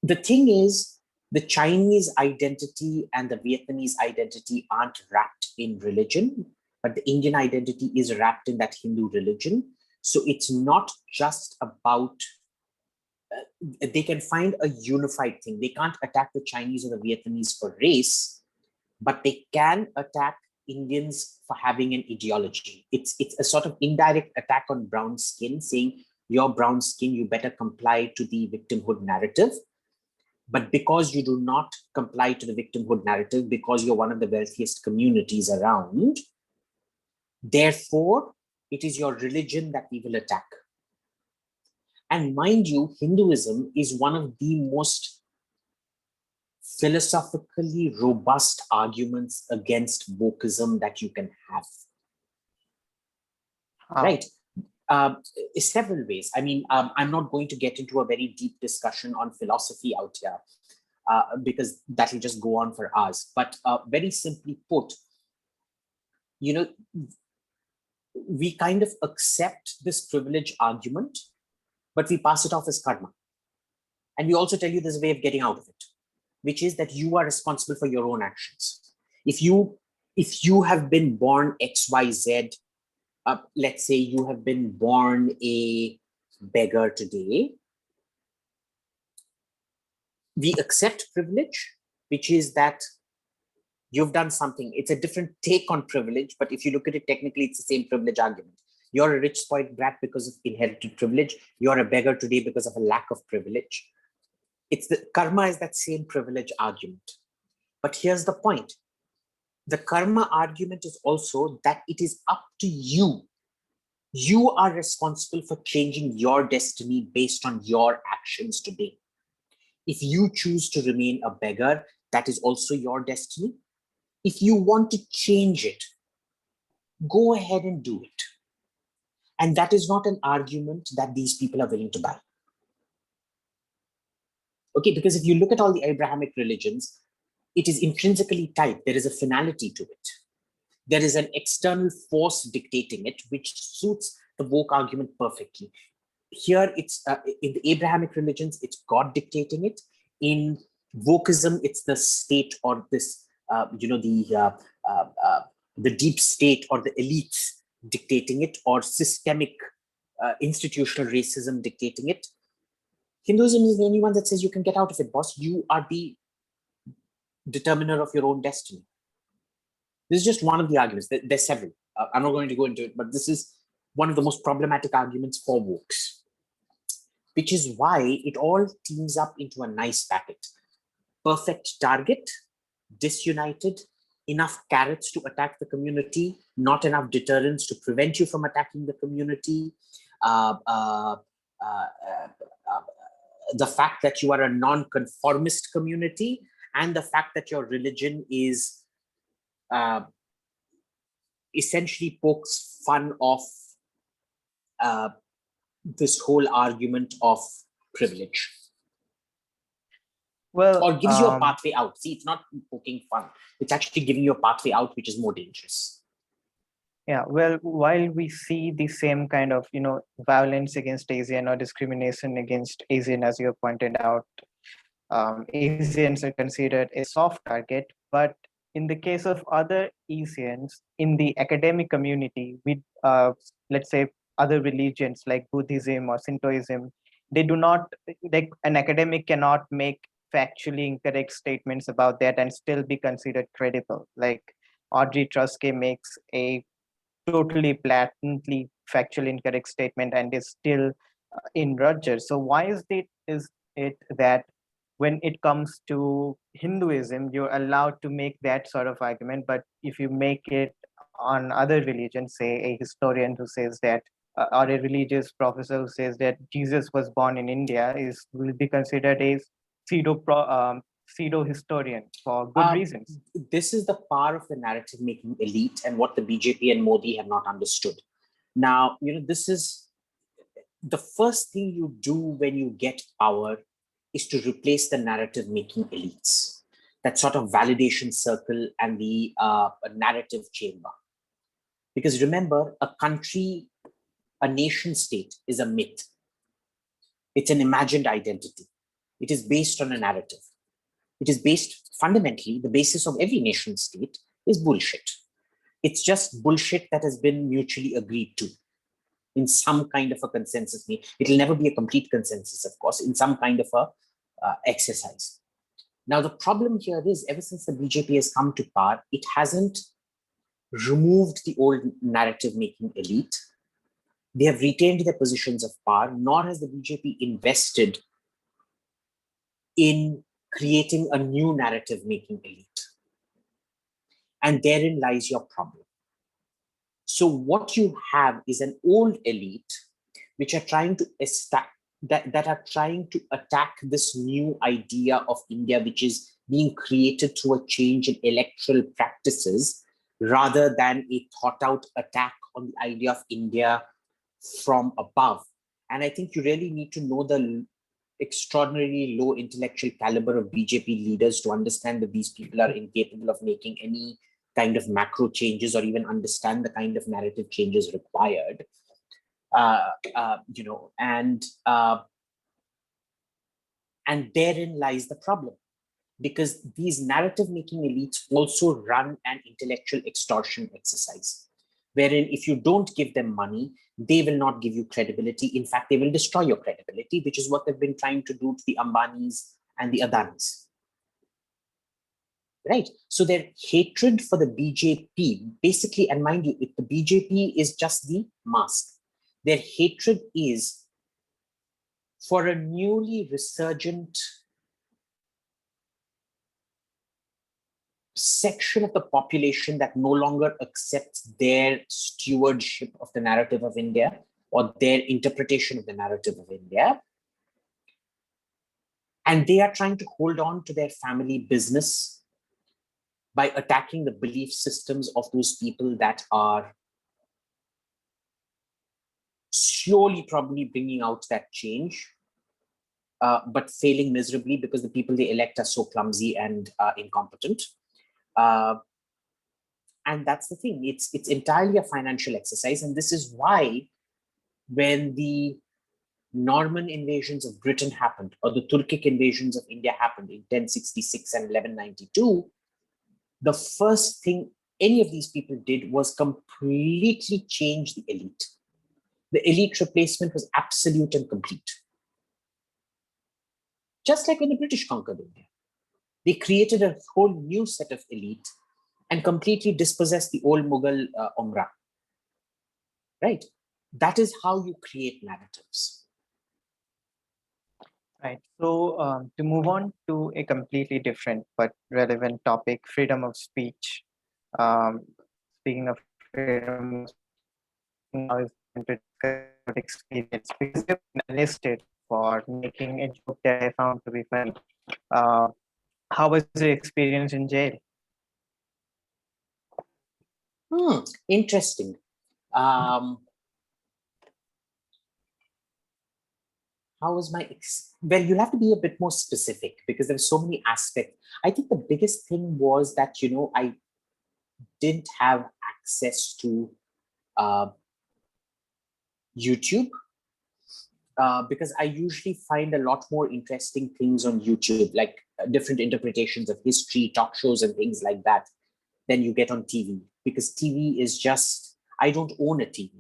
Speaker 2: The thing is, the Chinese identity and the Vietnamese identity aren't wrapped in religion, but the Indian identity is wrapped in that Hindu religion. So it's not just about, they can find a unified thing. They can't attack the Chinese or the Vietnamese for race, but they can attack Indians for having an ideology. It's a sort of indirect attack on brown skin, saying you're brown skin, you better comply to the victimhood narrative. But because you do not comply to the victimhood narrative, because you're one of the wealthiest communities around, therefore, it is your religion that we will attack. And mind you, Hinduism is one of the most philosophically robust arguments against wokeism that you can have. Right? Several ways. I mean, I'm not going to get into a very deep discussion on philosophy out here, because that will just go on for hours. But very simply put, you know, we kind of accept this privilege argument, but we pass it off as karma. And we also tell you there's a way of getting out of it, which is that you are responsible for your own actions. If you have been born XYZ, let's say you have been born a beggar today, we accept privilege, which is that you've done something. It's a different take on privilege, but if you look at it technically, it's the same privilege argument. You're a rich spoiled brat because of inherited privilege. You're a beggar today because of a lack of privilege. It's the karma is that same privilege argument. But here's the point. The karma argument is also that it is up to you. You are responsible for changing your destiny based on your actions today. If you choose to remain a beggar, that is also your destiny. If you want to change it, go ahead and do it. And that is not an argument that these people are willing to buy. Okay, because if you look at all the Abrahamic religions, it is intrinsically tied. There is a finality to it. There is an external force dictating it, which suits the woke argument perfectly. Here, it's in the Abrahamic religions, it's God dictating it. In wokeism, it's the state or this, the deep state or the elites dictating it, or systemic institutional racism dictating it. Hinduism is the only one that says you can get out of it, boss. You are the determiner of your own destiny. This is just one of the arguments. There's several. I'm not going to go into it, but this is one of the most problematic arguments for wokes, which is why it all teams up into a nice packet. Perfect target, disunited, enough carrots to attack the community, not enough deterrents to prevent you from attacking the community. The fact that you are a non-conformist community, and the fact that your religion is essentially pokes fun of this whole argument of privilege.
Speaker 1: Well,
Speaker 2: or gives you a pathway out. See, it's not poking fun. It's actually giving you a pathway out, which is more dangerous.
Speaker 1: Yeah, well, while we see the same kind of, violence against Asian or discrimination against Asian, as you have pointed out, Asians are considered a soft target, but in the case of other Asians in the academic community, with let's say other religions like Buddhism or Shintoism, they do not, like an academic cannot make factually incorrect statements about that and still be considered credible. Like Audrey Truskay makes a totally blatantly factually incorrect statement and is still in Rutgers. So why is it that when it comes to Hinduism, you're allowed to make that sort of argument, but if you make it on other religions, say a historian who says that, or a religious professor who says that Jesus was born in India, is will be considered a pseudo historian for good reasons.
Speaker 2: This is the power of the narrative making elite and what the BJP and Modi have not understood. Now, this is the first thing you do when you get power is to replace the narrative making elites, that sort of validation circle and the narrative chamber. Because remember, a country, a nation state is a myth. It's an imagined identity. It is based on a narrative. It is based fundamentally, the basis of every nation state is bullshit. It's just bullshit that has been mutually agreed to in some kind of a consensus. It'll never be a complete consensus, of course, in some kind of a exercise. Now, the problem here is ever since the BJP has come to power, it hasn't removed the old narrative making elite. They have retained their positions of power, nor has the BJP invested in creating a new narrative making elite. And therein lies your problem. So what you have is an old elite which are trying to that are trying to attack this new idea of India, which is being created through a change in electoral practices rather than a thought out attack on the idea of India from above. And I think you really need to know the extraordinarily low intellectual caliber of BJP leaders to understand that these people are incapable of making any kind of macro changes or even understand the kind of narrative changes required. And therein lies the problem, because these narrative making elites also run an intellectual extortion exercise, wherein if you don't give them money, they will not give you credibility. In fact, they will destroy your credibility, which is what they've been trying to do to the Ambanis and the Adanis. Right? So their hatred for the BJP, basically, and mind you, if the BJP is just the mask, their hatred is for a newly resurgent section of the population that no longer accepts their stewardship of the narrative of India or their interpretation of the narrative of India. And they are trying to hold on to their family business by attacking the belief systems of those people that are slowly probably bringing out that change, but failing miserably because the people they elect are so clumsy and incompetent. And that's the thing. It's entirely a financial exercise. And this is why when the Norman invasions of Britain happened, or the Turkic invasions of India happened in 1066 and 1192, the first thing any of these people did was completely change the elite. The elite replacement was absolute and complete. Just like when the British conquered India. They created a whole new set of elite and completely dispossessed the old Mughal Umrah. Right? That is how you create narratives.
Speaker 1: Right. So to move on to a completely different but relevant topic, freedom of speech. Speaking of freedom of speech, now is going to discuss about experience, because you've been enlisted for making a joke that I found to be funny. How was your experience in jail?
Speaker 2: Interesting. How was my well, you'll have to be a bit more specific because there's so many aspects. I think the biggest thing was that I didn't have access to YouTube, because I usually find a lot more interesting things on YouTube, like different interpretations of history, talk shows, and things like that. then you get on TV, because TV is just, I don't own a TV.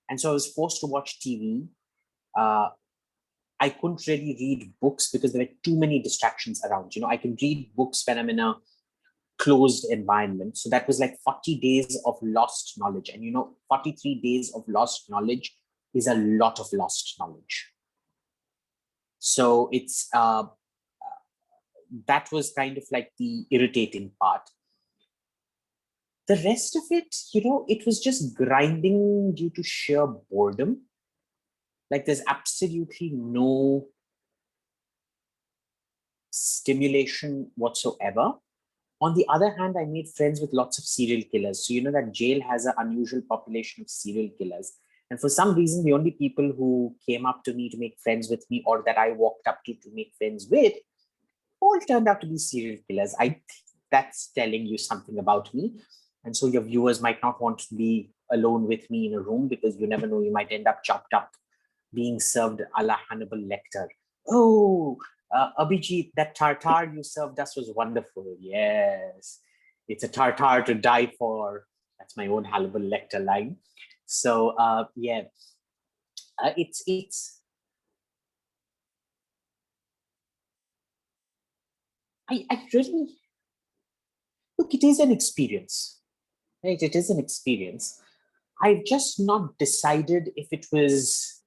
Speaker 2: And so I was forced to watch TV. I couldn't really read books because there were too many distractions around. I can read books when I'm in a closed environment. So that was like 40 days of lost knowledge. And 43 days of lost knowledge is a lot of lost knowledge. So it's that was kind of like the irritating part. The rest of it, it was just grinding due to sheer boredom. Like there's absolutely no stimulation whatsoever. On the other hand, I made friends with lots of serial killers. So that jail has an unusual population of serial killers. And for some reason, the only people who came up to me to make friends with me, or that I walked up to make friends with, all turned out to be serial killers. I think that's telling you something about me. And so your viewers might not want to be alone with me in a room, because you never know, you might end up chopped up, being served a la Hannibal Lecter. Oh, Abhijit, that tartar you served us was wonderful. Yes, it's a tartar to die for. That's my own Hannibal Lecter line. So yeah, it's. I really look. It is an experience, right? It is an experience. I've just not decided if it was.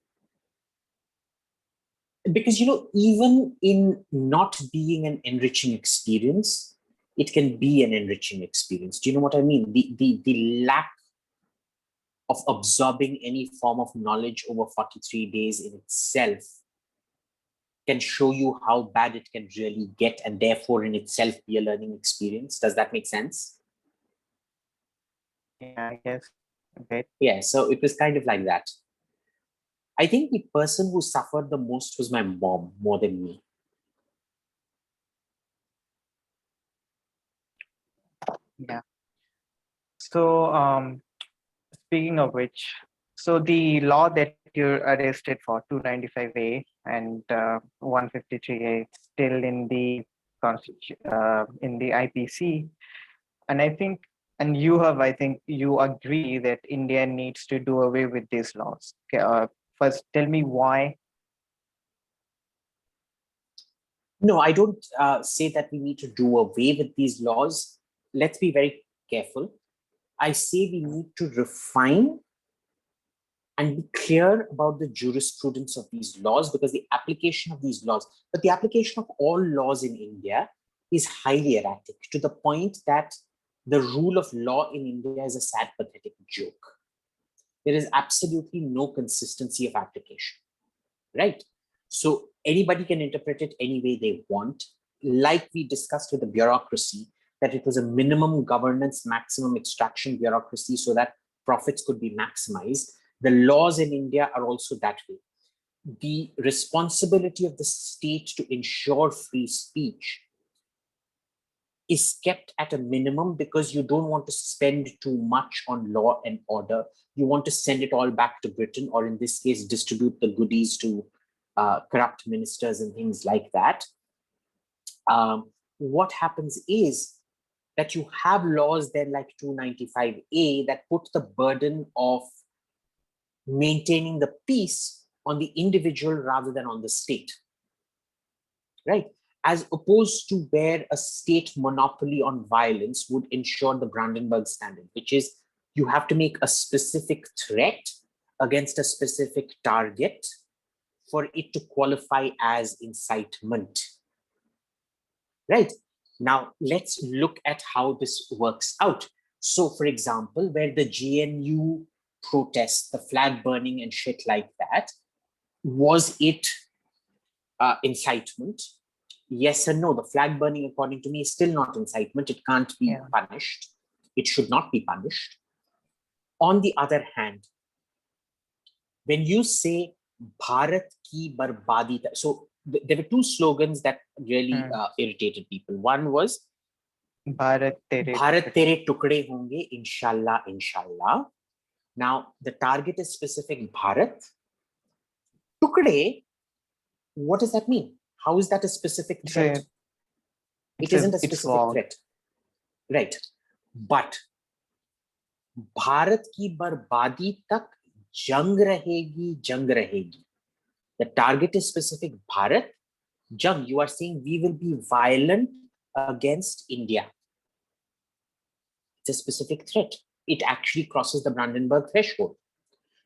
Speaker 2: Because, even in not being an enriching experience, it can be an enriching experience. Do you know what I mean? The lack of absorbing any form of knowledge over 43 days in itself can show you how bad it can really get, and therefore in itself be a learning experience. Does that make sense?
Speaker 1: Yeah, I guess. Okay.
Speaker 2: Yeah, so it was kind of like that. I think the person who suffered the most was my mom, more than me.
Speaker 1: Yeah. So, speaking of which, so the law that you're arrested for, 295A and 153A, still in the in the IPC, and I think you agree that India needs to do away with these laws. Okay, first, tell me why.
Speaker 2: No, I don't say that we need to do away with these laws. Let's be very careful. I say we need to refine and be clear about the jurisprudence of these laws, because the application of these laws, but the application of all laws in India is highly erratic, to the point that the rule of law in India is a sad, pathetic joke. There is absolutely no consistency of application, right? So anybody can interpret it any way they want. Like we discussed with the bureaucracy, that it was a minimum governance, maximum extraction bureaucracy so that profits could be maximized. The laws in India are also that way. The responsibility of the state to ensure free speech is kept at a minimum, because you don't want to spend too much on law and order. You want to send it all back to Britain, or in this case, distribute the goodies to corrupt ministers and things like that. What happens is that you have laws then like 295A that put the burden of maintaining the peace on the individual rather than on the state, right? As opposed to where a state monopoly on violence would ensure the Brandenburg Standard, which is you have to make a specific threat against a specific target for it to qualify as incitement, right? Now, let's look at how this works out. So, for example, where the GNU protests, the flag burning and shit like that, was it incitement? Yes and no. The flag burning, according to me, is still not incitement. It can't be punished. It should not be punished. On the other hand, when you say Bharat ki barbadi, so there were two slogans that really irritated people. One was Bharat tere tukde honge, inshallah, inshallah. Now, the target is specific Bharat. Tukde, what does that mean? How is that a specific threat? It isn't a specific threat. Right. But Bharat की बर्बादी तक जंग रहेगी, जंग रहेगी. The target is specific Bharat. Jung, you are saying we will be violent against India. It's a specific threat. It actually crosses the Brandenburg threshold.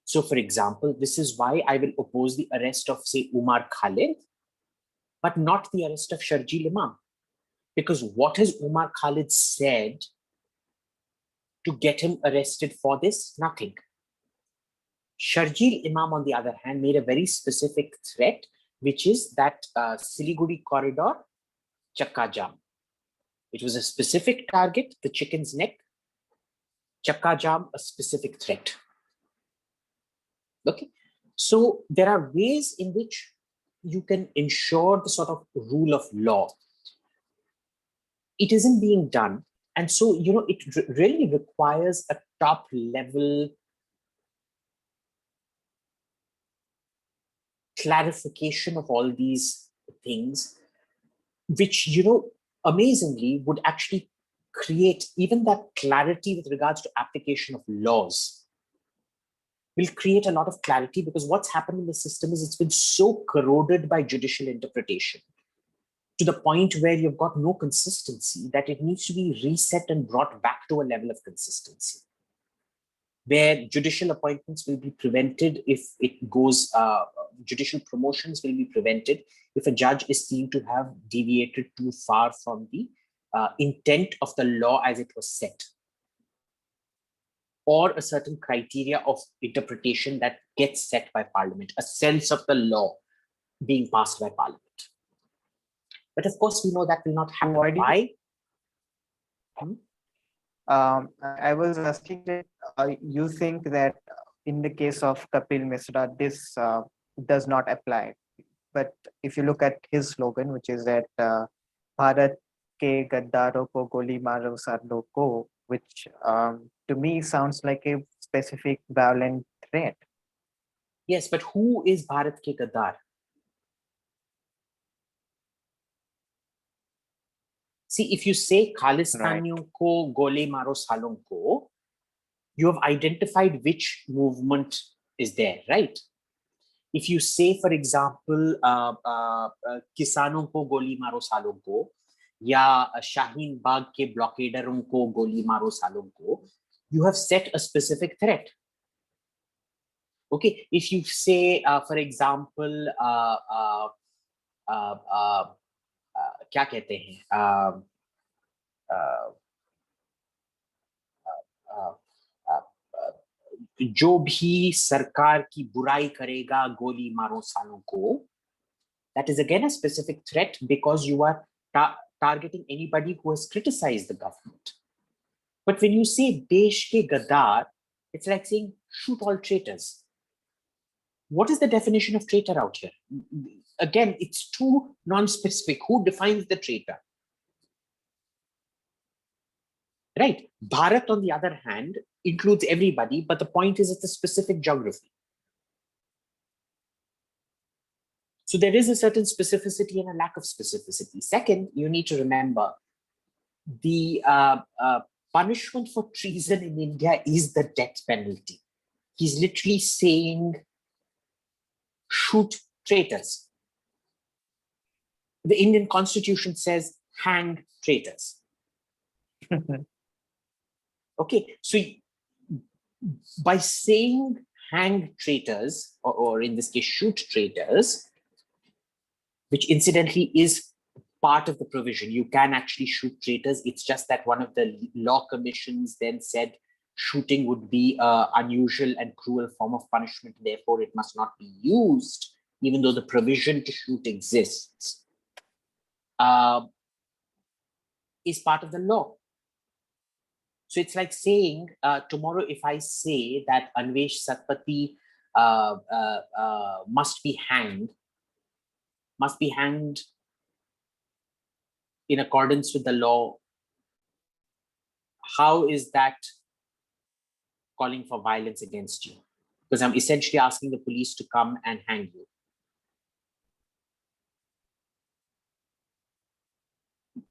Speaker 2: So, for example, this is why I will oppose the arrest of, say, Umar Khalid, but not the arrest of Sharjeel Imam. Because what has Umar Khalid said to get him arrested for this? Nothing. Sharjeel Imam, on the other hand, made a very specific threat, which is that Siliguri corridor, Chakka Jam. It was a specific target, the chicken's neck. Chakka Jam, a specific threat. Okay. So there are ways in which you can ensure the sort of rule of law. It isn't being done. And so, it really requires a top level clarification of all these things, which, amazingly would actually create even that clarity with regards to application of laws. Will create a lot of clarity, because what's happened in the system is it's been so corroded by judicial interpretation to the point where you've got no consistency that it needs to be reset and brought back to a level of consistency, where judicial appointments will be prevented if it goes, judicial promotions will be prevented if a judge is seen to have deviated too far from the intent of the law as it was set, or a certain criteria of interpretation that gets set by Parliament, a sense of the law being passed by Parliament. But of course, we know that will not happen. Why?
Speaker 1: I was asking that you think that in the case of Kapil Misra, this does not apply. But if you look at his slogan, which is that Bharat ke gaddaro ko goli maro sarlo ko, which to me sounds like a specific violent threat.
Speaker 2: Yes, but who is Bharat ke gaddar? See, if you say Khalistaniyon ko gole maro salon ko, you have identified which movement is there, right? If you say, for example, Kisanon ko goli maro salon ko, ya Shaheen Bagh ke blockaderon ko goli maro salon ko, you have set a specific threat. Okay, if you say, for example, क्या कहते हैं, जो भी सरकार की बुराई करेगा गोली मारो सालों को, that is again a specific threat, because you are targeting anybody who has criticized the government. But when you say desh ke gaddar, it's like saying shoot all traitors. What is the definition of traitor out here? Again, it's too non-specific. Who defines the traitor? Right. Bharat, on the other hand, includes everybody, but the point is it's a specific geography. So there is a certain specificity and a lack of specificity. Second, you need to remember the punishment for treason in India is the death penalty. He's literally saying, shoot traitors. The Indian Constitution says, hang traitors. Okay, so by saying hang traitors, or in this case, shoot traitors, which incidentally is part of the provision, you can actually shoot traitors. It's just that one of the law commissions then said shooting would be an unusual and cruel form of punishment, therefore it must not be used, even though the provision to shoot exists, is part of the law. So it's like saying, tomorrow if I say that Anwesh Satpathy must be hanged in accordance with the law, how is that calling for violence against you? Because I'm essentially asking the police to come and hang you.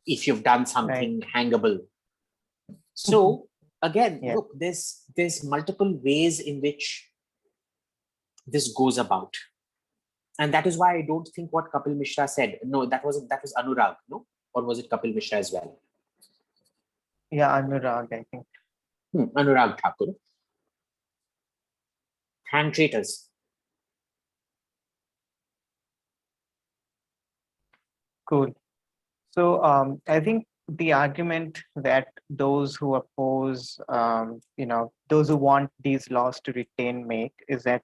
Speaker 2: If you've done something hangable. So again,
Speaker 1: Yeah.
Speaker 2: look, there's multiple ways in which this goes about. And that is why I don't think what Kapil Mishra said. No, that was Anurag, no? Or was it Kapil Mishra as well?
Speaker 1: Yeah, Anurag, I think.
Speaker 2: Anurag Thakur. Hand traitors.
Speaker 1: Cool. So I think the argument that those who oppose, those who want these laws to retain make is that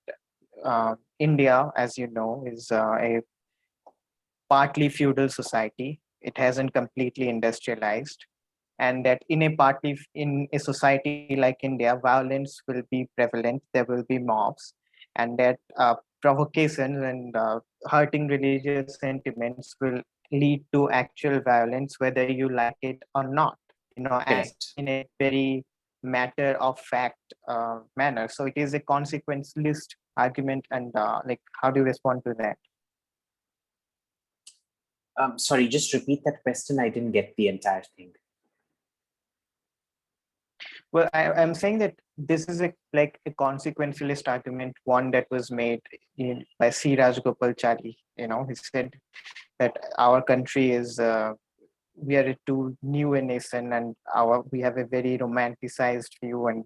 Speaker 1: India, as you know, is a partly feudal society. It hasn't completely industrialized, and that in a society like India, violence will be prevalent. There will be mobs, and that provocations and hurting religious sentiments will lead to actual violence, whether you like it or not. As
Speaker 2: Correct.
Speaker 1: in a very matter of fact manner. So it is a consequence list argument, and like, how do you respond to that?
Speaker 2: Sorry, just repeat that question. I didn't get the entire thing.
Speaker 1: Well, I'm saying that this is a consequentialist argument, one that was made by C. Rajagopalachari. He said that our country is we are too new a nation, and we have a very romanticized view, and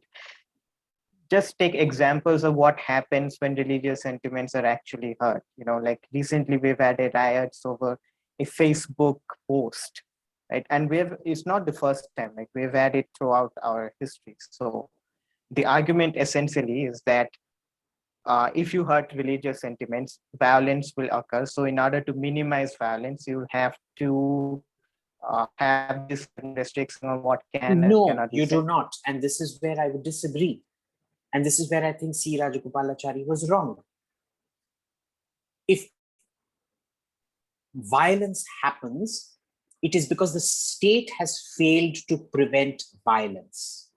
Speaker 1: just take examples of what happens when religious sentiments are actually hurt. Like recently we've had a riots over a Facebook post, right? And it's not the first time, like we've had it throughout our history. So the argument essentially is that if you hurt religious sentiments, violence will occur. So in order to minimize violence, you have to have this certain restriction on what can and cannot be
Speaker 2: No,
Speaker 1: said.
Speaker 2: you do not. And this is where I would disagree. And this is where I think C. Rajagopalachari was wrong. If violence happens, it is because the state has failed to prevent violence.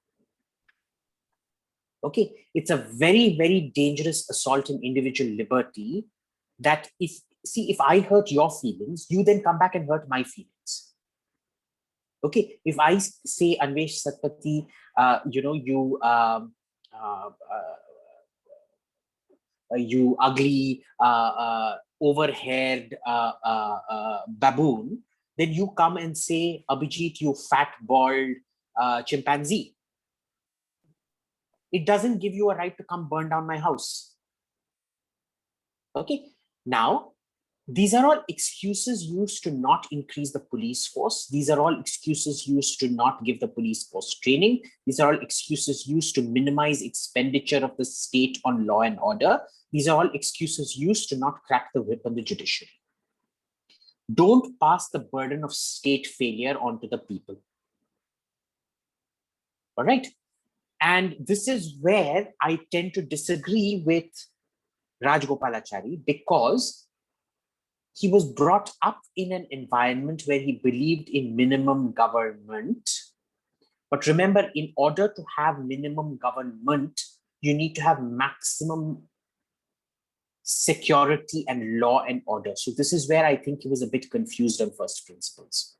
Speaker 2: Okay, it's a very, very dangerous assault on individual liberty that if I hurt your feelings, you then come back and hurt my feelings. Okay, if I say, Anwesh Satpathy, you ugly, overhaired baboon, then you come and say, Abhijit, you fat, bald chimpanzee. It doesn't give you a right to come burn down my house. Okay, now, these are all excuses used to not increase the police force. These are all excuses used to not give the police force training. These are all excuses used to minimize expenditure of the state on law and order. These are all excuses used to not crack the whip on the judiciary. Don't pass the burden of state failure onto the people. All right. And this is where I tend to disagree with Rajagopalachari, because he was brought up in an environment where he believed in minimum government. But remember, in order to have minimum government, you need to have maximum security and law and order. So this is where I think he was a bit confused on first principles.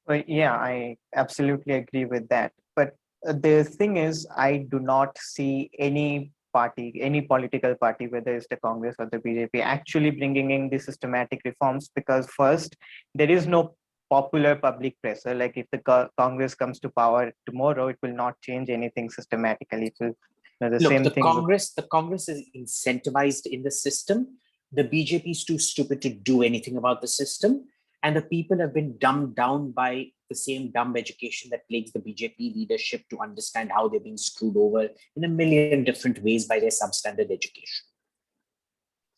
Speaker 1: Well, yeah, I absolutely agree with that. But the thing is, I do not see any party, any political party, whether it's the Congress or the BJP, actually bringing in the systematic reforms, because first, there is no popular public pressure. Like if the Congress comes to power tomorrow, it will not change anything systematically. It will, the
Speaker 2: Look,
Speaker 1: same thing would.
Speaker 2: the Congress is incentivized in the system. The BJP is too stupid to do anything about the system. And the people have been dumbed down by the same dumb education that plagues the BJP leadership to understand how they're being screwed over in a million different ways by their substandard education.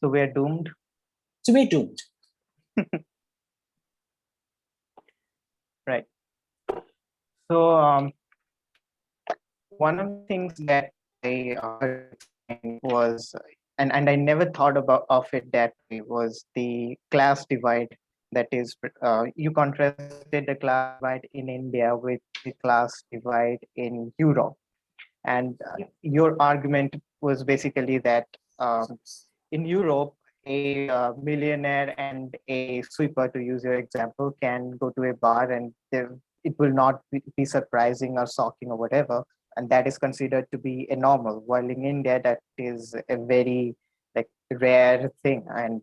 Speaker 1: So we're doomed.
Speaker 2: So we're doomed.
Speaker 1: Right. So one of the things that I heard was, and I never thought of it that way, was the class divide. That is, you contrasted the class divide in India with the class divide in Europe, and your argument was basically that in Europe, a millionaire and a sweeper, to use your example, can go to a bar and it will not be surprising or shocking or whatever, and that is considered to be a normal. While in India, that is a very like rare thing. And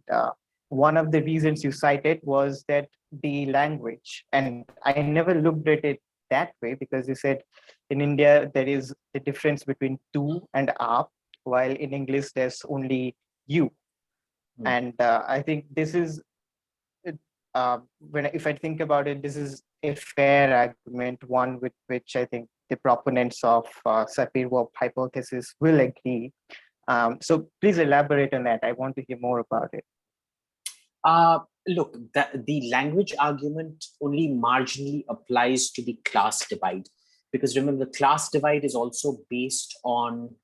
Speaker 1: one of the reasons you cited was that the language, and I never looked at it that way, because you said in India there is the difference between tu and aap, while in English there's only you.
Speaker 2: Mm.
Speaker 1: And I think this is when if I think about it, this is a fair argument, one with which I think the proponents of Sapir-Whorf hypothesis will agree. So please elaborate on that. I want to hear more about it.
Speaker 2: Look, the language argument only marginally applies to the class divide, because remember, the class divide is also based on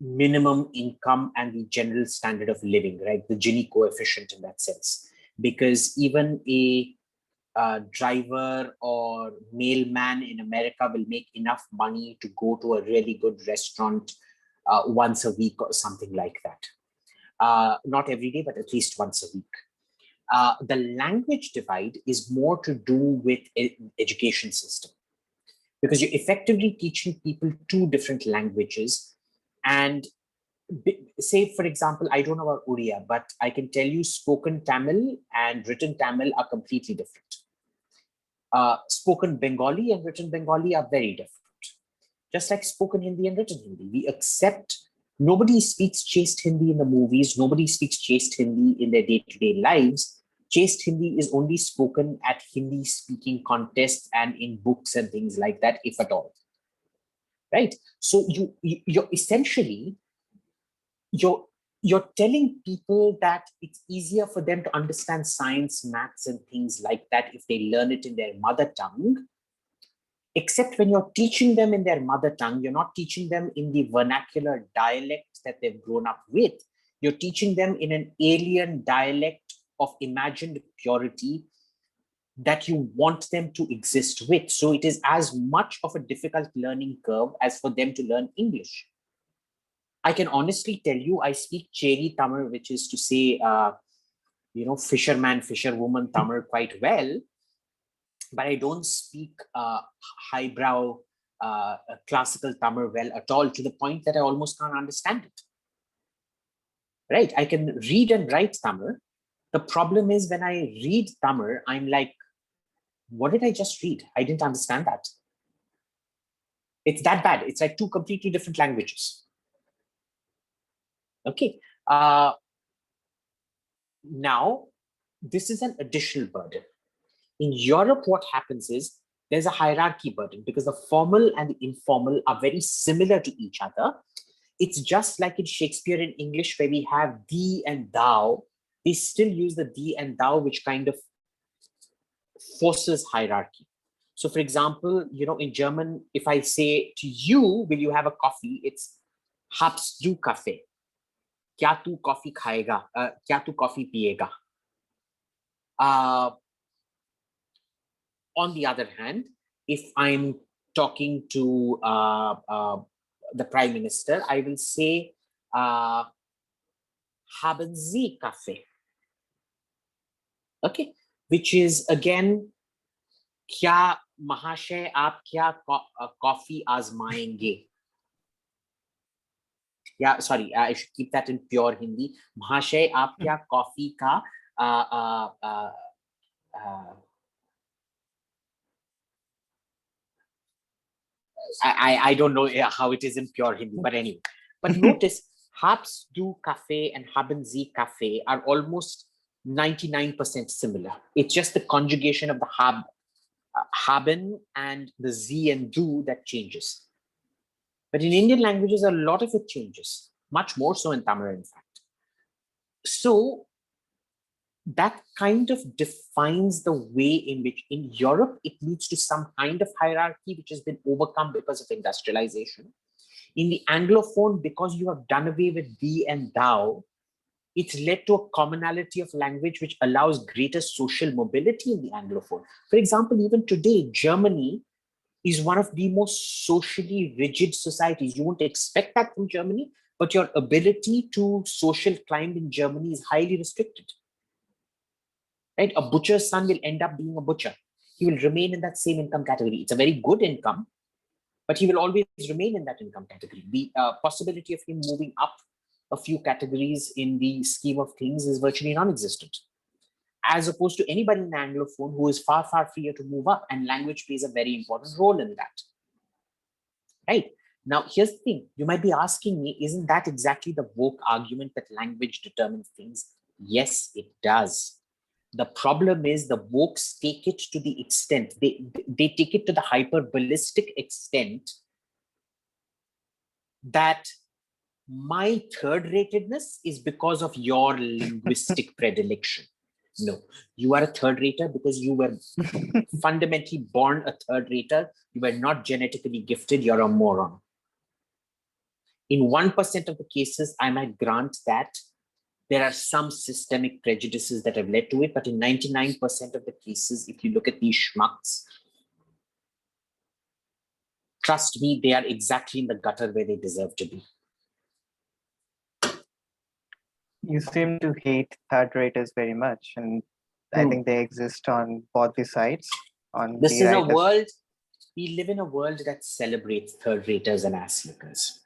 Speaker 2: minimum income and the general standard of living, right? The Gini coefficient in that sense. Because even a driver or mailman in America will make enough money to go to a really good restaurant once a week or something like that. Not every day, but at least once a week. The language divide is more to do with education system, because you're effectively teaching people two different languages. And say, for example, I don't know about Oriya, but I can tell you spoken Tamil and written Tamil are completely different. Spoken Bengali and written Bengali are very different. Just like spoken Hindi and written Hindi. We accept nobody speaks chaste Hindi in the movies. Nobody speaks chaste Hindi in their day-to-day lives. Chaste Hindi is only spoken at Hindi speaking contests and in books and things like that, if at all. Right? So you're essentially, you're telling people that it's easier for them to understand science, maths, and things like that if they learn it in their mother tongue. Except when you're teaching them in their mother tongue, you're not teaching them in the vernacular dialect that they've grown up with. You're teaching them in an alien dialect of imagined purity that you want them to exist with. So it is as much of a difficult learning curve as for them to learn English. I can honestly tell you, I speak Cheri Tamil, which is to say, fisherman, fisherwoman Tamil quite well, but I don't speak highbrow classical Tamil well at all, to the point that I almost can't understand it. Right? I can read and write Tamil. The problem is when I read Tamil, I'm like, what did I just read? I didn't understand that. It's that bad. It's like two completely different languages. Okay. Now, this is an additional burden. In Europe, what happens is there's a hierarchy burden, because the formal and the informal are very similar to each other. It's just like in Shakespeare in English, where we have thee and thou. They still use the thee and thou, which kind of forces hierarchy. So, for example, in German, if I say to you, will you have a coffee? It's habst du Kaffee? Kya tu coffee khayega? Kya tu coffee piyega? On the other hand, if I'm talking to the Prime Minister, I will say, haben Sie Kaffee? Okay, which is again, kya Mahashay aap kya coffee azmayenge? Yeah, sorry, I should keep that in pure Hindi. Mahashay aap kya coffee ka I don't know how it is in pure Hindi, but anyway. But notice, Habs du Cafe and Haben Sie Cafe are almost 99% similar. It's just the conjugation of the haben and the Z and du that changes. But in Indian languages, a lot of it changes, much more so in Tamil, in fact. So that kind of defines the way in which in Europe, it leads to some kind of hierarchy, which has been overcome because of industrialization. In the Anglophone, because you have done away with thee and thou, it's led to a commonality of language, which allows greater social mobility in the Anglophone. For example, even today, Germany is one of the most socially rigid societies. You won't expect that from Germany, but your ability to social climb in Germany is highly restricted. Right? A butcher's son will end up being a butcher. He will remain in that same income category. It's a very good income, but he will always remain in that income category. The possibility of him moving up a few categories in the scheme of things is virtually non-existent, as opposed to anybody in Anglophone who is far, far freer to move up, and language plays a very important role in that. Right? Now, here's the thing. You might be asking me, isn't that exactly the woke argument that language determines things? Yes, it does. The problem is the wokes take it to the extent, they take it to the hyperbolistic extent that my third-ratedness is because of your linguistic predilection. No, you are a third-rater because you were fundamentally born a third-rater. You were not genetically gifted. You're a moron. In 1% of the cases, I might grant that there are some systemic prejudices that have led to it, but in 99% of the cases, if you look at these schmucks, trust me, they are exactly in the gutter where they deserve to be.
Speaker 1: You seem to hate third raters very much, and I think they exist on both the sides.
Speaker 2: This is a world, we live in a world that celebrates third raters and ass lickers.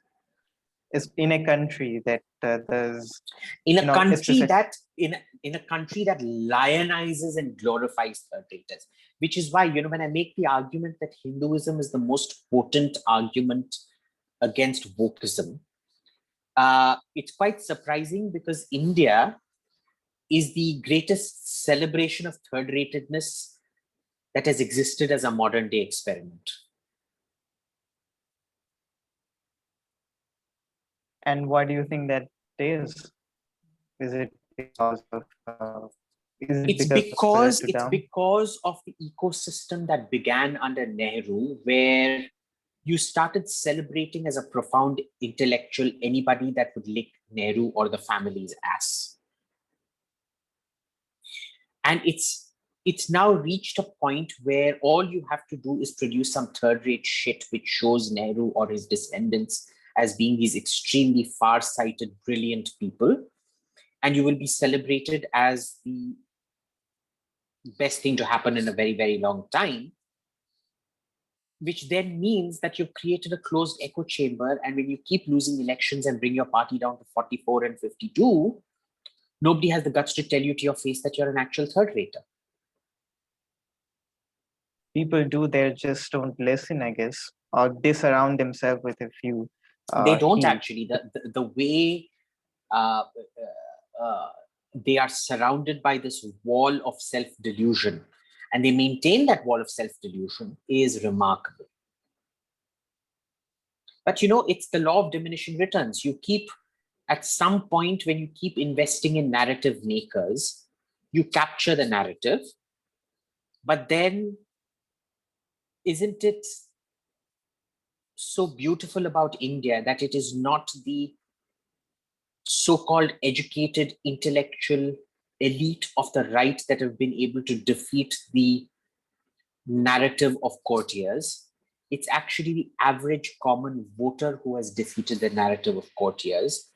Speaker 1: Is in a country that there's
Speaker 2: in a country that in a country that lionizes and glorifies third raters, which is why, when I make the argument that Hinduism is the most potent argument against wokeism, it's quite surprising, because India is the greatest celebration of third-ratedness that has existed as a modern day experiment.
Speaker 1: And why do you think that is? Is it because of
Speaker 2: it's because of the ecosystem that began under Nehru, where you started celebrating as a profound intellectual anybody that would lick Nehru or the family's ass. And it's now reached a point where all you have to do is produce some third-rate shit which shows Nehru or his descendants as being these extremely far-sighted, brilliant people, and you will be celebrated as the best thing to happen in a very, very long time, which then means that you've created a closed echo chamber. And when you keep losing elections and bring your party down to 44 and 52, nobody has the guts to tell you to your face that you're an actual third-rater.
Speaker 1: People do, they just don't listen, I guess, or they surround themselves with a few.
Speaker 2: They don't actually. The way they are surrounded by this wall of self-delusion, and they maintain that wall of self-delusion, is remarkable. But it's the law of diminishing returns. You keep, at some point, when you keep investing in narrative makers, you capture the narrative. But then, isn't it so beautiful about India that it is not the so-called educated intellectual elite of the right that have been able to defeat the narrative of courtiers? It's actually the average common voter who has defeated the narrative of courtiers,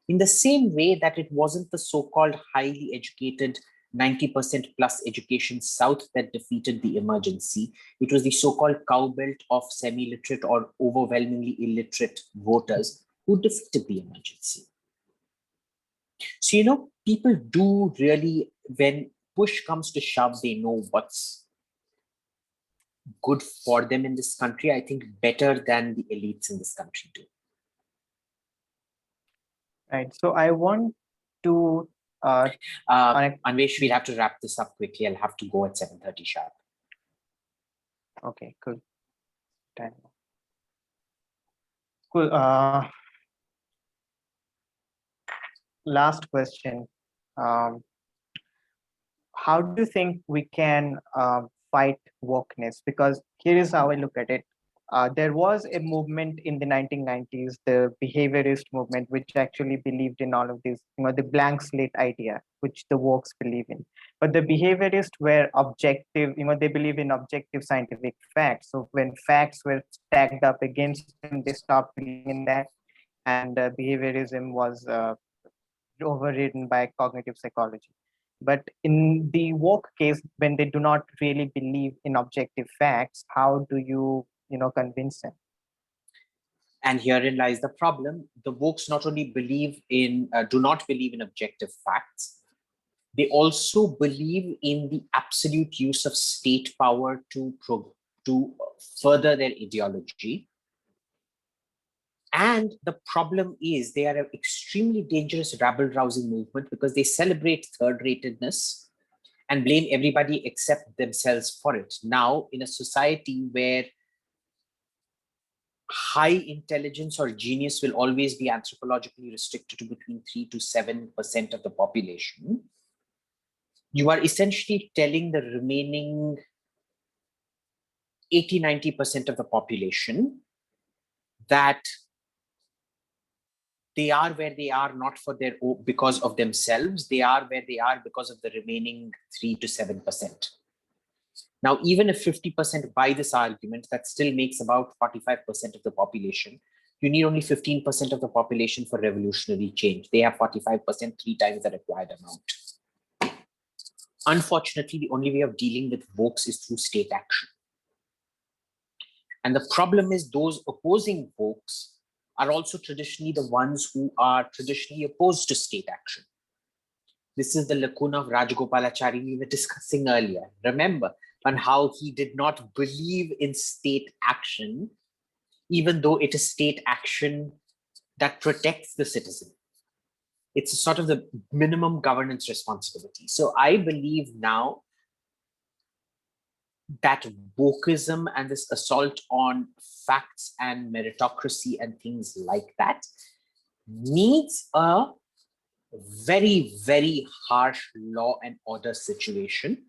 Speaker 2: in the same way that it wasn't the so-called highly educated 90% plus education South that defeated the emergency. It was the so-called cowbelt of semi-literate or overwhelmingly illiterate voters who defeated the emergency. So, people do really, when push comes to shove, they know what's good for them in this country, I think, better than the elites in this country do.
Speaker 1: Right. So I want to...
Speaker 2: Anwesh, we'll have to wrap this up quickly. I'll have to go at 7:30 sharp.
Speaker 1: Okay, good. Time. Cool. Last question. How do you think we can fight wokeness? Because here is how I look at it. There was a movement in the 1990s, the behaviorist movement, which actually believed in all of this, the blank slate idea, which the Wokes believe in. But the behaviorists were objective, they believe in objective scientific facts. So when facts were stacked up against them, they stopped believing in that. And behaviorism was overridden by cognitive psychology. But in the woke case, when they do not really believe in objective facts, how do you convince them?
Speaker 2: And herein lies the problem. The Wokes not only do not believe in objective facts, they also believe in the absolute use of state power to further their ideology. And the problem is they are an extremely dangerous rabble-rousing movement because they celebrate third-ratedness and blame everybody except themselves for it. Now, in a society where high intelligence or genius will always be anthropologically restricted to between 3 to 7% of the population, you are essentially telling the remaining 80-90% of the population that they are where they are not because of themselves. They are where they are because of the remaining 3 to 7%. Now, even if 50% buy this argument, that still makes about 45% of the population. You need only 15% of the population for revolutionary change. They have 45%, 3 times the required amount. Unfortunately, the only way of dealing with Wokes is through state action. And the problem is those opposing Wokes are also traditionally the ones who are traditionally opposed to state action. This is the lacuna of Rajagopalachari we were discussing earlier. Remember, on how he did not believe in state action, even though it is state action that protects the citizen. It's sort of the minimum governance responsibility. So I believe now that wokeism and this assault on facts and meritocracy and things like that needs a very, very harsh law and order situation,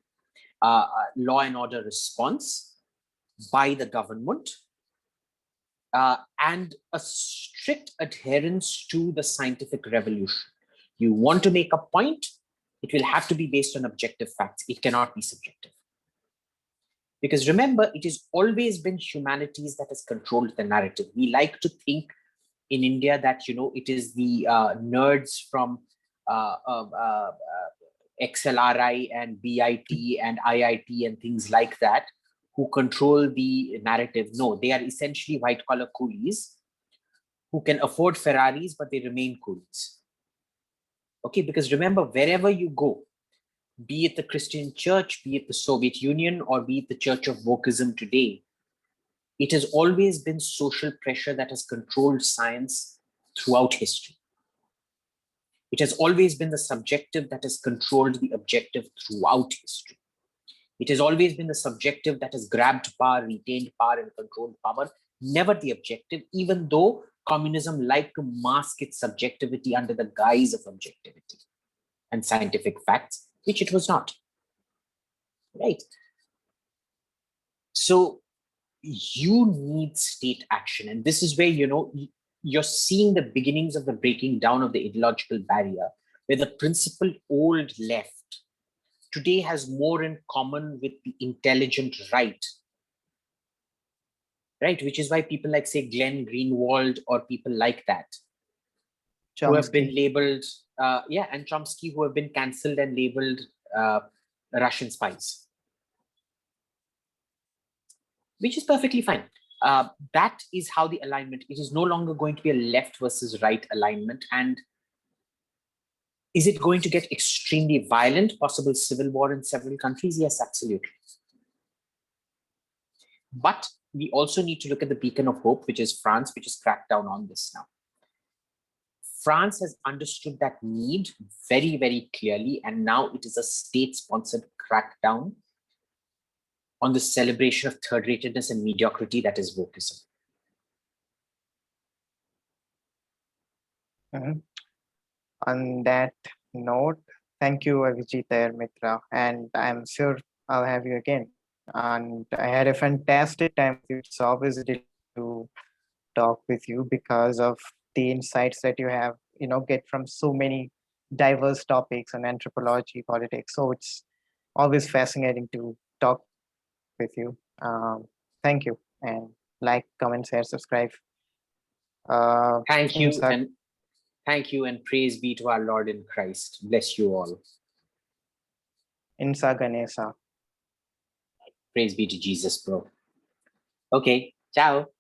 Speaker 2: law and order response by the government, and a strict adherence to the scientific revolution. You want to make a point, it will have to be based on objective facts. It cannot be subjective. Because remember, it has always been humanities that has controlled the narrative. We like to think in India that, it is the nerds from XLRI and BIT and IIT and things like that who control the narrative. No, they are essentially white-collar coolies who can afford Ferraris, but they remain coolies. Okay, because remember, wherever you go, be it the Christian church, be it the Soviet Union, or be it the Church of Wokeism today, it has always been social pressure that has controlled science throughout history. It has always been the subjective that has controlled the objective throughout history. It has always been the subjective that has grabbed power, retained power, and controlled power, never the objective, even though communism liked to mask its subjectivity under the guise of objectivity and scientific facts, which it was not. Right? So you need state action. And this is where, you're seeing the beginnings of the breaking down of the ideological barrier, where the principled old left today has more in common with the intelligent right, which is why people like, say, Glenn Greenwald or people like that, Chomsky, who have been labeled, and Chomsky, who have been cancelled and labeled Russian spies, which is perfectly fine. That is how the alignment, it is no longer going to be a left versus right alignment. And is it going to get extremely violent, possible civil war in several countries? Yes, absolutely. But we also need to look at the beacon of hope, which is France, which has cracked down on this now. France has understood that need very, very clearly, and now it is a state-sponsored crackdown on the celebration of third-ratedness and mediocrity that is wokeism.
Speaker 1: On that note, thank you, Abhijit Iyer-Mitra, and I'm sure I'll have you again. And I had a fantastic time with you. It's always a delight to talk with you because of the insights that you have, get from so many diverse topics on anthropology, politics. So it's always fascinating to talk with you. Thank you. And like, comment, share, subscribe.
Speaker 2: Thank you,
Speaker 1: Insa,
Speaker 2: and thank you, and praise be to our Lord in Christ. Bless you all.
Speaker 1: Insa Ganesa.
Speaker 2: Praise be to Jesus, bro. Okay, ciao.